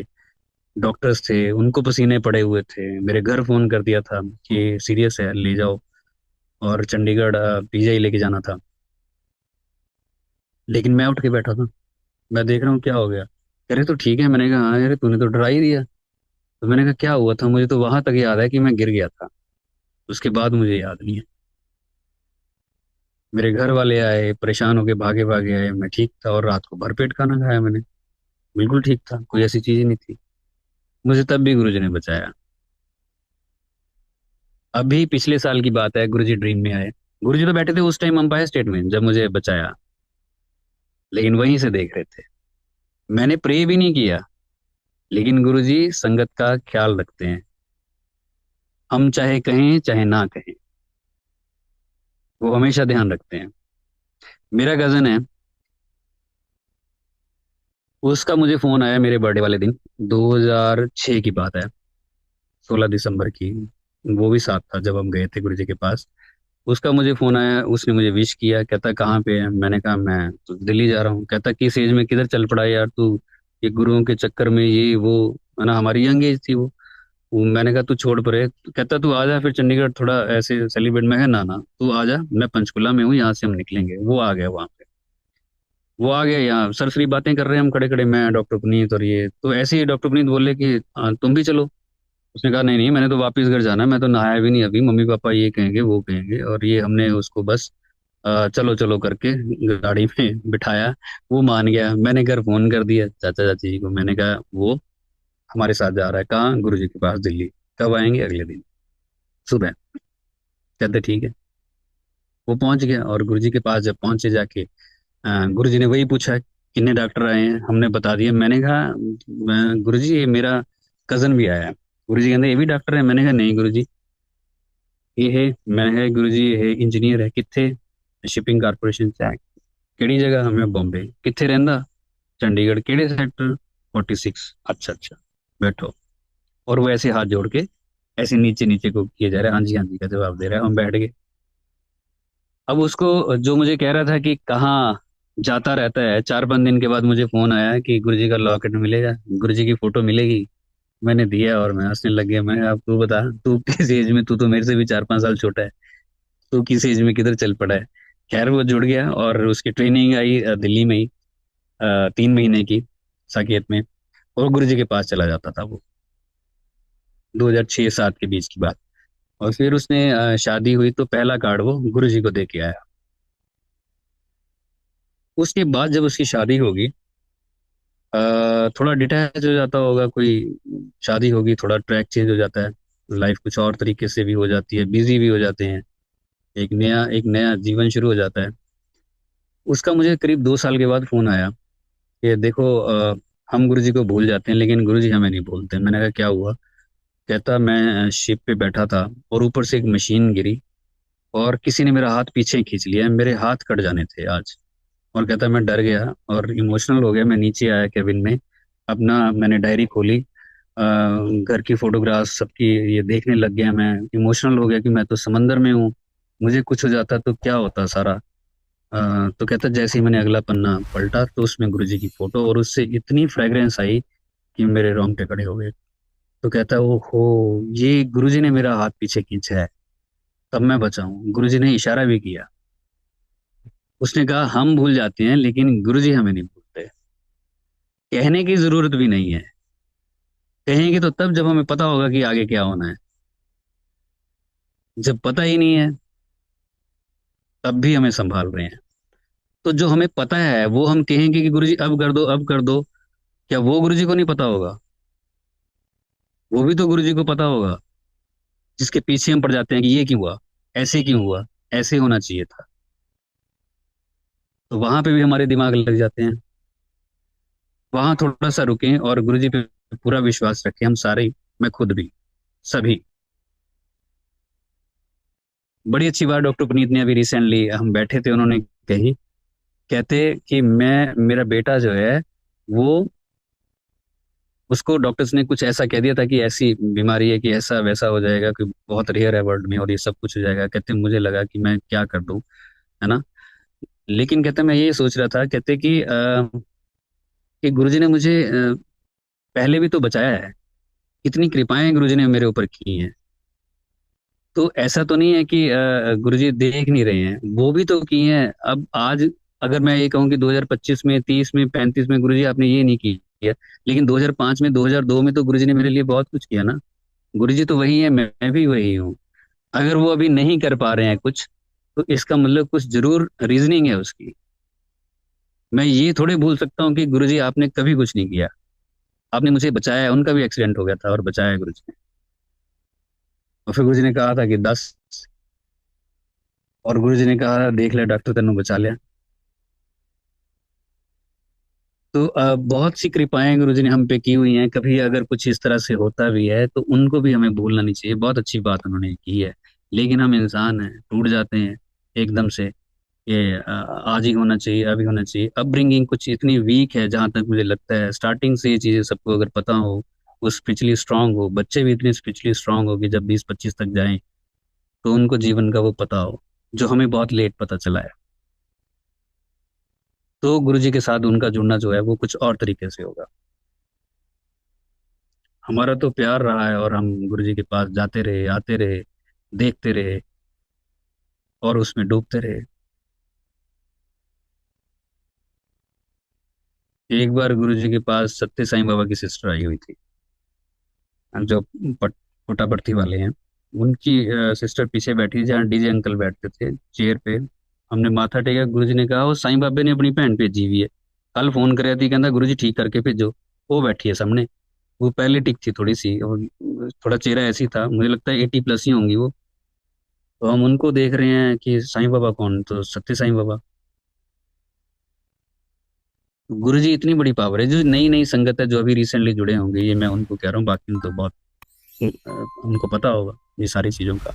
डॉक्टर्स थे, उनको पसीने पड़े हुए थे। मेरे घर फोन कर दिया था कि सीरियस है, ले जाओ। और चंडीगढ़ पीजीआई लेके जाना था। लेकिन मैं उठ के बैठा था। मैं देख रहा हूँ क्या हो गया, कह रहे तो ठीक है। मैंने कहा हाँ यार, तूने तो डरा ही दिया। तो मैंने कहा क्या हुआ था, मुझे तो वहां तक याद है कि मैं गिर गया था, उसके बाद मुझे याद नहीं है। मेरे घर वाले आए, परेशान होके भागे भागे आए, मैं ठीक था और रात को भरपेट खाना खाया मैंने, बिल्कुल ठीक था, कोई ऐसी चीज ही नहीं थी। मुझे तब भी गुरुजी ने बचाया। अभी पिछले साल की बात है, गुरुजी ड्रीम में आए। गुरुजी तो बैठे थे उस टाइम अंपायर स्टेट में जब मुझे बचाया, लेकिन वहीं से देख रहे थे। मैंने प्रे भी नहीं किया, लेकिन गुरुजी संगत का ख्याल रखते हैं, हम चाहे कहें चाहे ना कहें, वो हमेशा ध्यान रखते हैं। मेरा कजन है, उसका मुझे फोन आया मेरे बर्थडे वाले दिन, 2006 की बात है, 16 दिसंबर की। वो भी साथ था जब हम गए थे गुरुजी के पास। उसका मुझे फोन आया, उसने मुझे विश किया, कहता कहाँ पे है। मैंने कहा मैं तो दिल्ली जा रहा हूँ। कहता किस एज में किधर चल पड़ा है यार तू, ये गुरुओं के चक्कर में, ये वो, है ना, हमारी यंग एज थी वो। मैंने कहा तू छोड़ परे। कहता तू आ जा फिर चंडीगढ़ थोड़ा ऐसे सेलिब्रेट। मैं कहा ना ना तू आ जा, मैं पंचकुला में हूँ, यहाँ से हम निकलेंगे। वो आ गया वहाँ पे। वो आ गया यहाँ, सरसरी बातें कर रहे हैं हम खड़े खड़े, मैं डॉक्टर पुनीत और ये। तो ऐसे ही डॉक्टर पुनीत बोले कि तुम भी चलो। उसने कहा नहीं नहीं, मैंने तो वापस घर जाना है, मैं तो नहाया भी नहीं अभी, मम्मी पापा ये कहेंगे वो कहेंगे, और ये हमने उसको बस चलो चलो करके गाड़ी में बिठाया। वो मान गया। मैंने घर फोन कर दिया चाचा चाची जी को, मैंने कहा वो हमारे साथ जा रहा है। कहाँ? गुरु जी के पास, दिल्ली। कब आएंगे? अगले दिन सुबह। कहते ठीक है। वो पहुंच गया, और गुरु जी के पास जब पहुंचे जाके, गुरु जी ने वही पूछा कितने डॉक्टर आए हैं, हमने बता दिया। मैंने कहा गुरु जी ये मेरा कजन भी आया है। गुरु जी कहते ये भी डॉक्टर है? मैंने कहा नहीं गुरु जी, ये है। मैं है गुरु जी, ये इंजीनियर है। कितने? शिपिंग कारपोरेशन से। केड़ी जगह? हमें बॉम्बे। कितने रहंदा? चंडीगढ़। केड़े सेक्टर? 46। अच्छा अच्छा, बैठो। और वो ऐसे हाथ जोड़ के ऐसे नीचे नीचे को किए जा रहे हैं, हाँ जी हाँ जी का जवाब दे रहा है। हम बैठ गए। अब उसको जो मुझे कह रहा था कि कहाँ जाता रहता है, 4-5 दिन के बाद मुझे फोन आया कि गुरुजी का लॉकेट मिलेगा, गुरुजी की फोटो मिलेगी। मैंने दिया और मैं हंसने लग गया। मैं, अब तू बता, तू किस एज में, तू तो मेरे से भी 4-5 साल छोटा है, तू किस एज में किधर चल पड़ा है। खैर वो जुड़ गया, और उसकी ट्रेनिंग आई दिल्ली में ही, 3 महीने की, साकेत में। और गुरुजी के पास चला जाता था वो, 2006-07 के बीच की बात। और फिर उसने शादी हुई तो पहला कार्ड वो गुरुजी को दे के आया। उसके बाद जब उसकी शादी होगी, थोड़ा डिटैच हो जाता होगा कोई, शादी होगी, थोड़ा ट्रैक चेंज हो जाता है, लाइफ कुछ और तरीके से भी हो जाती है, बिजी भी हो जाते हैं, एक नया जीवन शुरू हो जाता है। उसका मुझे करीब 2 साल के बाद फोन आया कि देखो, हम गुरुजी को भूल जाते हैं लेकिन गुरुजी हमें नहीं भूलते। मैंने कहा क्या हुआ? कहता मैं शिप पे बैठा था, और ऊपर से एक मशीन गिरी, और किसी ने मेरा हाथ पीछे खींच लिया, मेरे हाथ कट जाने थे आज। और कहता मैं डर गया और इमोशनल हो गया। मैं नीचे आया केबिन में अपना, मैंने डायरी खोली, घर की फोटोग्राफ सबकी ये देखने लग गया। मैं इमोशनल हो गया कि मैं तो समंदर में हूँ, मुझे कुछ हो जाता तो क्या होता सारा। तो कहता जैसे ही मैंने अगला पन्ना पलटा तो उसमें गुरुजी की फोटो, और उससे इतनी फ्रेग्रेंस आई कि मेरे रोंगटे खड़े हो गए। तो कहता ओहो, ये गुरुजी ने मेरा हाथ पीछे खींचा है, तब मैं बचा हूँ। गुरुजी ने इशारा भी किया। उसने कहा हम भूल जाते हैं लेकिन गुरुजी हमें नहीं भूलते। कहने की जरूरत भी नहीं है, कहेंगे तो तब जब हमें पता होगा कि आगे क्या होना है। जब पता ही नहीं है तब भी हमें संभाल रहे हैं। तो जो हमें पता है वो हम कहेंगे कि गुरुजी अब कर दो अब कर दो, क्या वो गुरुजी को नहीं पता होगा? वो भी तो गुरुजी को पता होगा, जिसके पीछे हम पड़ जाते हैं कि ये क्यों हुआ, ऐसे क्यों हुआ, ऐसे होना चाहिए था। तो वहां पे भी हमारे दिमाग लग जाते हैं। वहां थोड़ा सा रुकें और गुरुजी पे पूरा विश्वास रखें, हम सारे ही, मैं खुद भी, सभी। बड़ी अच्छी बात डॉक्टर पुनीत ने अभी रिसेंटली, हम बैठे थे, उन्होंने कही, कहते कि मैं, मेरा बेटा जो है वो, उसको डॉक्टर्स ने कुछ ऐसा कह दिया था कि ऐसी बीमारी है कि ऐसा वैसा हो जाएगा कि बहुत रेयर है वर्ल्ड में, और ये सब कुछ हो जाएगा। कहते मुझे लगा कि मैं क्या कर दूं, है ना। लेकिन कहते मैं ये सोच रहा था, कहते कि गुरुजी ने मुझे पहले भी तो बचाया है, इतनी कृपाएं गुरुजी ने मेरे ऊपर की हैं। तो ऐसा तो नहीं है कि गुरुजी देख नहीं रहे हैं, वो भी तो किए हैं। अब आज अगर मैं ये कहूँ कि 2025 में, 30 में, 35 में गुरुजी आपने ये नहीं किया, लेकिन 2005 में, 2002 में तो गुरुजी ने मेरे लिए बहुत कुछ किया ना। गुरुजी तो वही है, मैं भी वही हूँ। अगर वो अभी नहीं कर पा रहे हैं कुछ, तो इसका मतलब कुछ जरूर रीजनिंग है उसकी। मैं ये थोड़े भूल सकता हूँ कि गुरुजी आपने कभी कुछ नहीं किया, आपने मुझे बचाया है। उनका भी एक्सीडेंट हो गया था और बचाया है गुरुजी ने। और फिर गुरुजी ने कहा था कि 10, और गुरुजी ने कहा देख ले डॉक्टर, तेनों बचा लिया। तो बहुत सी कृपाएं गुरुजी ने हम पे की हुई हैं। कभी अगर कुछ इस तरह से होता भी है तो उनको भी हमें भूलना नहीं चाहिए, बहुत अच्छी बात उन्होंने की है। लेकिन हम इंसान हैं, टूट जाते हैं एकदम से। ये आज ही होना चाहिए, अभी होना चाहिए। अपब्रिंगिंग कुछ इतनी वीक है, जहां तक मुझे लगता है स्टार्टिंग से ये चीजें सबको अगर पता हो, वो स्पिरिचुअली स्ट्रांग हो, बच्चे भी इतने स्पिरिचुअली स्ट्रांग हो कि जब 20-25 तक जाएं तो उनको जीवन का वो पता हो, जो हमें बहुत लेट पता चला है। तो गुरुजी के साथ उनका जुड़ना जो है वो कुछ और तरीके से होगा। हमारा तो प्यार रहा है, और हम गुरुजी के पास जाते रहे, आते रहे, देखते रहे, और उसमें डूबते रहे। एक बार गुरुजी के पास सत्य साईं बाबा की सिस्टर आई हुई थी। जो पुटापर्थी वाले हैं, उनकी सिस्टर पीछे बैठी जहाँ डीजे अंकल बैठते थे चेयर पे। हमने माथा टेका, गुरुजी ने कहा वो साईं बाबे ने अपनी भैन भेजी हुई है, कल फोन करे थी, कहता गुरुजी ठीक करके भेजो। वो बैठी है सामने, वो पहले टिक थी थोड़ी सी, और थोड़ा चेहरा ऐसी था, मुझे लगता है 80+ ही होंगी वो। तो हम उनको देख रहे हैं कि साईं बाबा कौन, तो सत्य साईं बाबा। गुरु जी इतनी बड़ी पावर है, जो नई नई संगत है, जो अभी रिसेंटली जुड़े होंगे, ये मैं उनको कह रहा हूँ, बाकी में तो बहुत उनको पता होगा ये सारी चीजों का,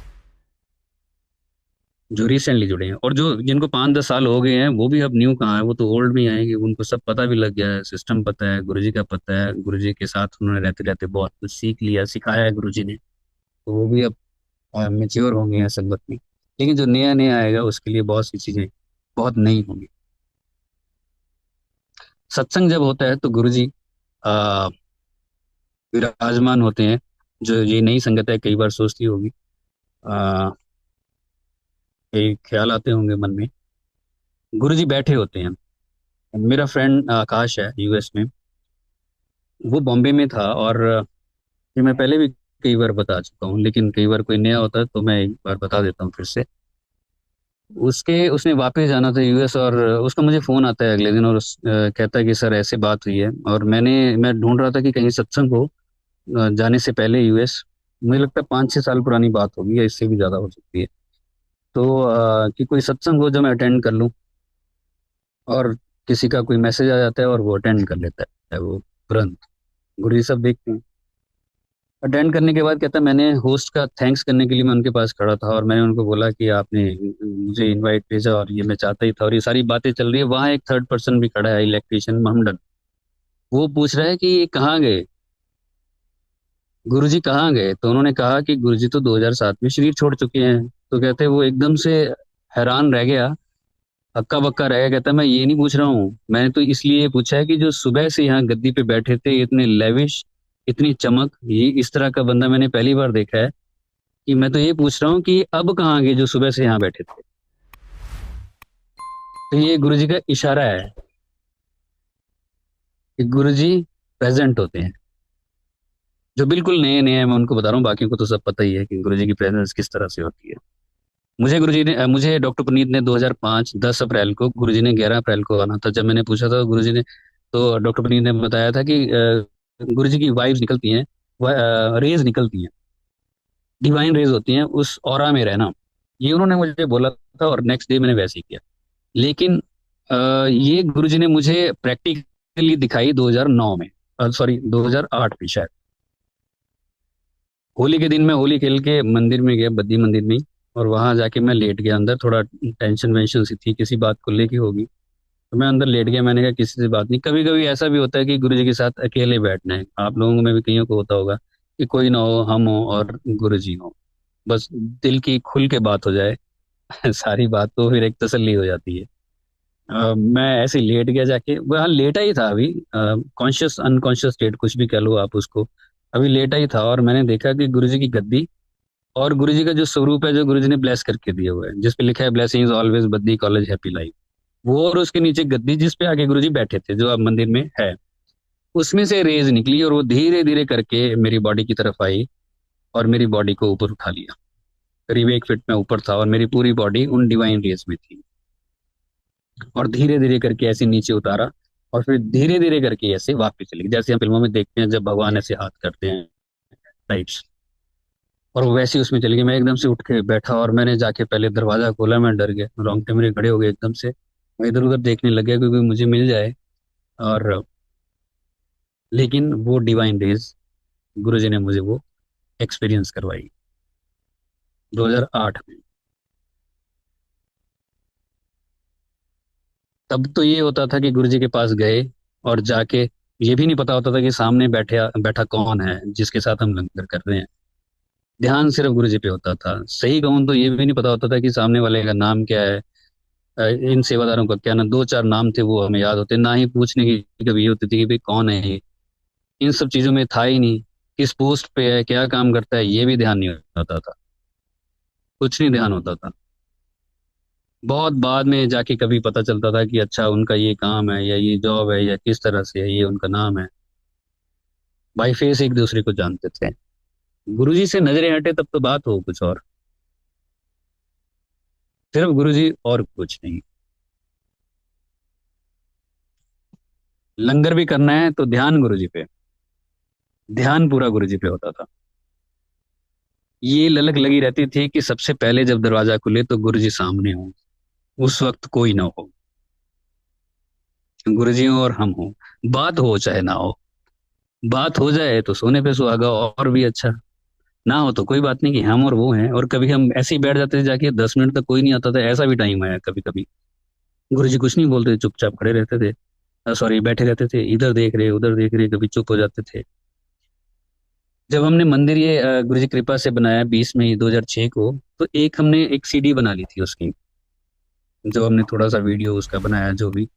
जो रिसेंटली जुड़े हैं। और जो जिनको 5-10 साल हो गए हैं, वो भी अब न्यू कहाँ है, वो तो ओल्ड में आएंगे, उनको सब पता भी लग गया है, सिस्टम पता है, गुरुजी का पता है, गुरुजी के साथ उन्होंने रहते रहते बहुत कुछ सीख लिया, सिखाया है गुरुजी ने। तो वो भी अब मेच्योर होंगे हैं संगत में। लेकिन जो नया नया आएगा उसके लिए बहुत सी चीजें बहुत नई होंगी। सत्संग जब होता है तो गुरुजी आ, विराजमान होते हैं। जो ये नई संगत है, कई बार सोचती होगी, आ, कई ख्याल आते होंगे मन में, गुरुजी बैठे होते हैं। मेरा फ्रेंड आकाश है यूएस में, वो बॉम्बे में था, और ये मैं पहले भी कई बार बता चुका हूँ, लेकिन कई बार कोई नया होता है तो मैं एक बार बता देता हूँ फिर से। उसके उसने वापस जाना था यूएस, और उसका मुझे फोन आता है अगले दिन, और कहता है कि सर ऐसे बात हुई है, और मैं ढूंढ रहा था कि कहीं सत्संग हो जाने से पहले यूएस। मुझे लगता है 5-6 साल पुरानी बात होगी, या इससे भी ज्यादा हो सकती है। तो कि कोई सत्संग हो जो मैं अटेंड कर लूँ, और किसी का कोई मैसेज आ जाता है और वो अटेंड कर लेता है वो तुरंत। गुरु जी सब देखते हैं। अटेंड करने के बाद कहता है मैंने होस्ट का थैंक्स करने के लिए मैं उनके पास खड़ा था, और मैंने उनको बोला कि आपने मुझे इनवाइट भेजा, और ये मैं चाहता ही था, और ये सारी बातें चल रही है, वहाँ एक थर्ड पर्सन भी खड़ा है, इलेक्ट्रिशियन मोहम्मदन। वो पूछ रहा है कि ये कहाँ गए, गुरुजी कहाँ गए। तो उन्होंने कहा कि गुरुजी तो 2007 में शरीर छोड़ चुके हैं। तो कहते वो एकदम से हैरान रह गया, हक्का बक्का रह गया। कहता मैं ये नहीं पूछ रहा हूँ, मैंने तो इसलिए पूछा है कि जो सुबह से यहाँ गद्दी पे बैठे थे, इतने लेविश, इतनी चमक, ये इस तरह का बंदा मैंने पहली बार देखा है। कि मैं तो ये पूछ रहा हूँ कि अब कहाँ गए जो सुबह से यहाँ बैठे थे। तो ये गुरुजी का इशारा है कि गुरुजी प्रेजेंट होते हैं। जो बिल्कुल नए नए हैं मैं उनको बता रहा हूँ, बाकियों को तो सब पता ही है कि गुरुजी की प्रेजेंस किस तरह से होती है। मुझे डॉक्टर पुनीत ने 2005 10 अप्रैल को, गुरुजी ने 11 अप्रैल को आना था। जब मैंने पूछा था गुरुजी ने, तो डॉक्टर पुनीत ने बताया था कि गुरुजी की वाइब्स निकलती हैं, रेज निकलती हैं, डिवाइन रेज होती हैं, उस ऑरा में रहना। ये उन्होंने मुझे बोला था, और नेक्स्ट डे मैंने वैसे ही किया। लेकिन ये गुरुजी ने मुझे प्रैक्टिकली दिखाई 2009 में, सॉरी 2008 में शायद। होली के दिन मैं होली खेल के मंदिर में गया, बद्दी मंदिर में ही, और वहां जाके मैं लेट गया अंदर, थोड़ा टेंशन वेंशन सी थी, किसी बात को लेके होगी। तो मैं अंदर लेट गया, मैंने कहा किसी से बात नहीं। कभी कभी ऐसा भी होता है कि गुरु जी के साथ अकेले बैठना है, आप लोगों में भी कईयों को होता होगा कि कोई ना हो, हम हो और गुरु जी हो, बस दिल की खुल के बात हो जाए। सारी बात तो फिर एक तसल्ली हो जाती है। मैं ऐसे ही लेट गया जाके, वहाँ लेटा ही था अभी, कॉन्शियस अनकॉन्शियस स्टेट कुछ भी कह लो आप उसको, अभी लेटा ही था, और मैंने देखा कि गुरुजी की गद्दी, और गुरुजी का जो स्वरूप है, जो गुरुजी ने ब्लेस करके दिया हुआ है, जिस पे लिखा है blessings always Baddi college happy life, वो, और उसके नीचे गद्दी जिस पे आगे गुरुजी बैठे थे, जो अब मंदिर में है, उसमें से रेज निकली, और वो धीरे धीरे करके मेरी बॉडी की तरफ आई, और मेरी बॉडी को ऊपर उठा लिया। करीब 1 फीट में ऊपर था, और मेरी पूरी बॉडी उन डिवाइन रेज में थी, और धीरे धीरे करके ऐसे नीचे उतारा, और फिर धीरे धीरे करके ऐसे वापस चली गई, जैसे हम फिल्मों में देखते हैं जब भगवान ऐसे हाथ करते हैं टाइप्स। और वो वैसे ही उसमें चली गई। मैं एकदम से उठ के बैठा, और मैंने जाके पहले दरवाजा खोला, मैं डर गया, रोंगटे मेरे खड़े हो गए एकदम से। मैं इधर उधर देखने लग गया क्योंकि मुझे मिल जाए। और लेकिन वो डिवाइन रेज गुरुजी ने मुझे वो एक्सपीरियंस करवाई 2008 में। तब तो ये होता था कि गुरुजी के पास गए, और जाके ये भी नहीं पता होता था कि सामने बैठा बैठा कौन है जिसके साथ हम लंगर कर रहे हैं। ध्यान सिर्फ गुरुजी पे होता था। सही कहूँ तो ये भी नहीं पता होता था कि सामने वाले का नाम क्या है, इन सेवादारों का क्या ना, 2-4 नाम थे वो हमें याद होते, ना ही पूछने की कभी ये होती थी कि भाई कौन है ये। इन सब चीजों में था ही नहीं, किस पोस्ट पे है, क्या काम करता है, ये भी ध्यान नहीं होता था, कुछ नहीं ध्यान होता था। बहुत बाद में जाके कभी पता चलता था कि अच्छा उनका ये काम है, या ये जॉब है, या किस तरह से है, ये उनका नाम है। बाई फेस एक दूसरे को जानते थे। गुरुजी से नजरें हटे तब तो बात हो कुछ और, सिर्फ गुरुजी और कुछ नहीं। लंगर भी करना है तो ध्यान गुरुजी पे, ध्यान पूरा गुरुजी पे होता था। ये ललक लगी रहती थी कि सबसे पहले जब दरवाजा खुले तो गुरुजी सामने हो, उस वक्त कोई ना हो, गुरुजी हो और हम हो, बात हो चाहे ना हो। बात हो जाए तो सोने पे सुहागा और भी अच्छा, ना हो तो कोई बात नहीं कि हम और वो हैं। और कभी हम ऐसे ही बैठ जाते थे जाके, 10 मिनट तक कोई नहीं आता था, ऐसा भी टाइम आया कभी कभी। गुरुजी कुछ नहीं बोलते, चुपचाप खड़े रहते थे, सॉरी बैठे रहते थे, इधर देख रहे उधर देख रहे, कभी चुप हो जाते थे। जब हमने मंदिर ये गुरु जी कृपा से बनाया 20 मई 2006 को, तो एक हमने एक सीडी बना ली थी उसकी, जो हमने थोड़ा सा वीडियो उसका बनाया जो भी,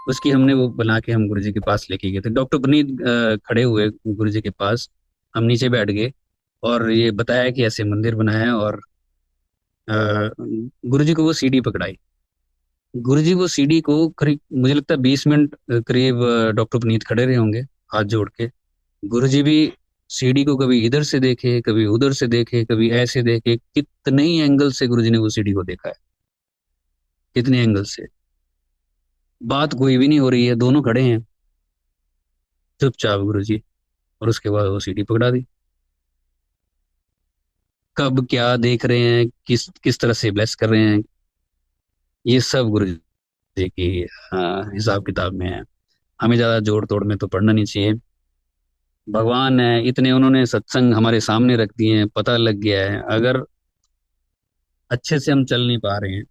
उसकी हमने वो बना के हम गुरु जी के पास लेके गए थे। डॉक्टर पुनीत खड़े हुए गुरु जी के पास, हम नीचे बैठ गए और ये बताया कि ऐसे मंदिर बनाया है। और गुरु जी को वो सीडी पकड़ाई, गुरु जी वो सीडी को करीब मुझे लगता है 20 मिनट करीब डॉक्टर पुनीत खड़े रहे होंगे हाथ जोड़ के। गुरुजी भी सीढ़ी को कभी इधर से देखे, कभी उधर से देखे, कभी ऐसे देखे, कितने ही एंगल से गुरुजी ने वो सीढ़ी को देखा है, कितने एंगल से। बात कोई भी नहीं हो रही है, दोनों खड़े हैं चुपचाप गुरुजी, और उसके बाद वो सीढ़ी पकड़ा दी। कब क्या देख रहे हैं, किस किस तरह से ब्लेस कर रहे हैं, ये सब गुरुजी की हिसाब किताब में है। हमें ज्यादा जोड़ तोड़ में तो पढ़ना नहीं चाहिए। भगवान है, इतने उन्होंने सत्संग हमारे सामने रख दिए हैं, पता लग गया है। अगर अच्छे से हम चल नहीं पा रहे हैं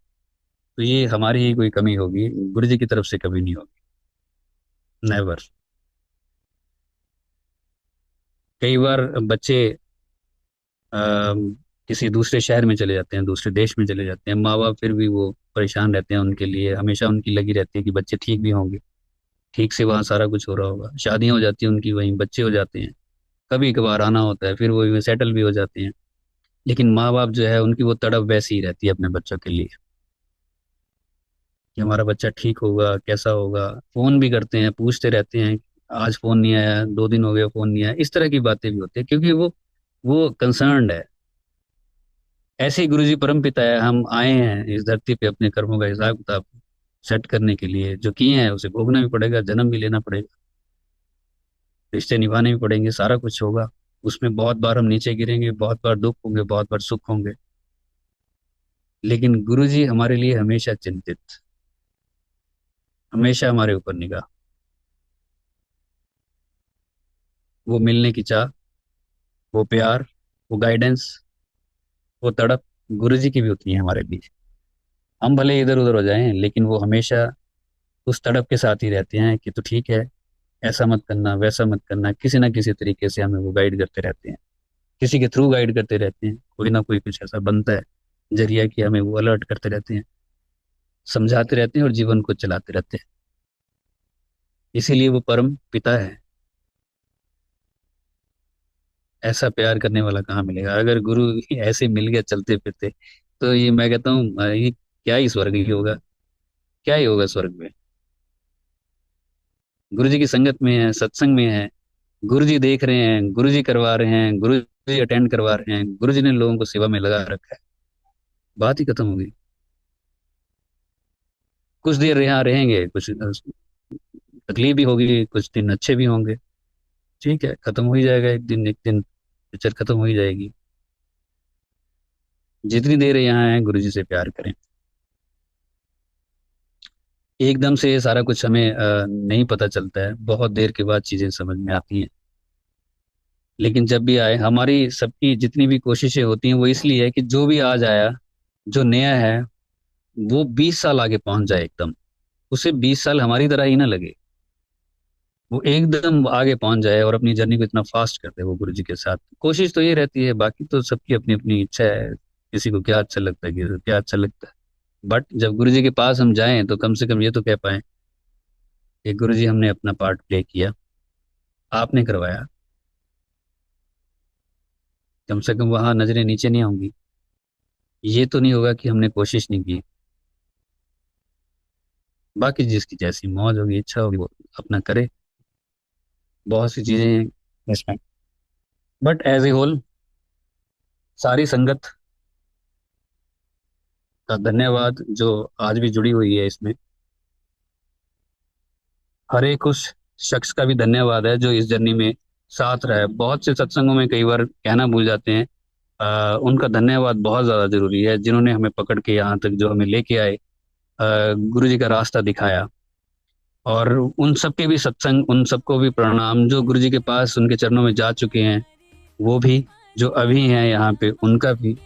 तो ये हमारी ही कोई कमी होगी, गुरु जी की तरफ से कभी नहीं होगी। नेवर। कई बार बच्चे किसी दूसरे शहर में चले जाते हैं, दूसरे देश में चले जाते हैं, माँ बाप फिर भी वो परेशान रहते हैं, उनके लिए हमेशा उनकी लगी रहती है कि बच्चे ठीक भी होंगे, ठीक से वहाँ सारा कुछ हो रहा होगा। शादियाँ हो जाती हैं उनकी, वहीं बच्चे हो जाते हैं, कभी कभार आना होता है, फिर वो सेटल भी हो जाते हैं। लेकिन माँ बाप जो है उनकी वो तड़प वैसी ही रहती है अपने बच्चों के लिए, कि हमारा बच्चा ठीक होगा, कैसा होगा। फोन भी करते हैं, पूछते रहते हैं, आज फोन नहीं आया, 2 दिन हो गए फोन नहीं आया, इस तरह की बातें भी होती है, क्योंकि वो कंसर्न्ड है। ऐसे ही गुरु जी परम पिता है, हम आए हैं इस धरती पे अपने कर्मों का हिसाब किताब सेट करने के लिए, जो किए हैं उसे भोगना भी पड़ेगा, जन्म भी लेना पड़ेगा, रिश्ते निभाने भी पड़ेंगे, सारा कुछ होगा। उसमें बहुत बार हम नीचे गिरेंगे, बहुत बार दुख होंगे, बहुत बार सुख होंगे, लेकिन गुरु जी हमारे लिए हमेशा चिंतित, हमेशा हमारे ऊपर निगाह, वो मिलने की चाह, वो प्यार, वो गाइडेंस, वो तड़प गुरु जी की भी उतनी है हमारे बीच। हम भले इधर उधर हो जाएं, लेकिन वो हमेशा उस तड़प के साथ ही रहते हैं कि तो ठीक है, ऐसा मत करना, वैसा मत करना, किसी ना किसी तरीके से हमें वो गाइड करते रहते हैं, किसी के थ्रू गाइड करते रहते हैं, कोई ना कोई कुछ ऐसा बनता है जरिया कि हमें वो अलर्ट करते रहते हैं, समझाते रहते हैं और जीवन को चलाते रहते हैं। इसीलिए वो परम पिता है। ऐसा प्यार करने वाला कहाँ मिलेगा। अगर गुरु ऐसे मिल गया चलते फिरते, तो ये मैं कहता हूँ ये क्या ही स्वर्ग ही होगा, क्या ही होगा स्वर्ग में। गुरु जी की संगत में है, सत्संग में है, गुरु जी देख रहे हैं, गुरु जी करवा रहे हैं, गुरु जी अटेंड करवा रहे हैं, गुरु जी ने लोगों को सेवा में लगा रखा है, बात ही खत्म होगी। कुछ देर यहाँ रहेंगे, कुछ तकलीफ भी होगी, कुछ दिन अच्छे भी होंगे, ठीक है, खत्म हो ही जाएगा एक दिन, एक दिन पिक्चर खत्म हो ही जाएगी। जितनी देर यहाँ है गुरु जी से प्यार करें। एकदम से ये सारा कुछ हमें नहीं पता चलता है, बहुत देर के बाद चीजें समझ में आती हैं। लेकिन जब भी आए, हमारी सबकी जितनी भी कोशिशें होती हैं वो इसलिए है कि जो भी आज आया, जो नया है, वो 20 साल आगे पहुंच जाए एकदम, उसे 20 साल हमारी तरह ही ना लगे, वो एकदम आगे पहुंच जाए और अपनी जर्नी को इतना फास्ट कर दे वो गुरु जी के साथ। कोशिश तो ये रहती है, बाकी तो सबकी अपनी अपनी इच्छा है, किसी को क्या अच्छा लगता है, किसी को क्या अच्छा लगता है। बट जब गुरु जी के पास हम जाएं तो कम से कम ये तो कह पाए कि गुरु जी हमने अपना पार्ट प्ले किया, आपने करवाया, कम से कम वहां नजरें नीचे नहीं होंगी। ये तो नहीं होगा कि हमने कोशिश नहीं की। बाकी जिसकी जैसी मौज होगी, इच्छा होगी, वो अपना करे, बहुत सी चीजें हैं इसमें। बट एज ए होल सारी संगत का धन्यवाद जो आज भी जुड़ी हुई है इसमें। हर एक उस शख्स का भी धन्यवाद है जो इस जर्नी में साथ रहा है। बहुत से सत्संगों में कई बार कहना भूल जाते हैं, उनका धन्यवाद बहुत ज़्यादा जरूरी है, जिन्होंने हमें पकड़ के यहाँ तक जो हमें लेके आए, गुरु जी का रास्ता दिखाया। और उन सबके भी सत्संग, उन सबको भी प्रणाम जो गुरु जी के पास उनके चरणों में जा चुके हैं, वो भी, जो अभी हैं यहाँ पे उनका भी।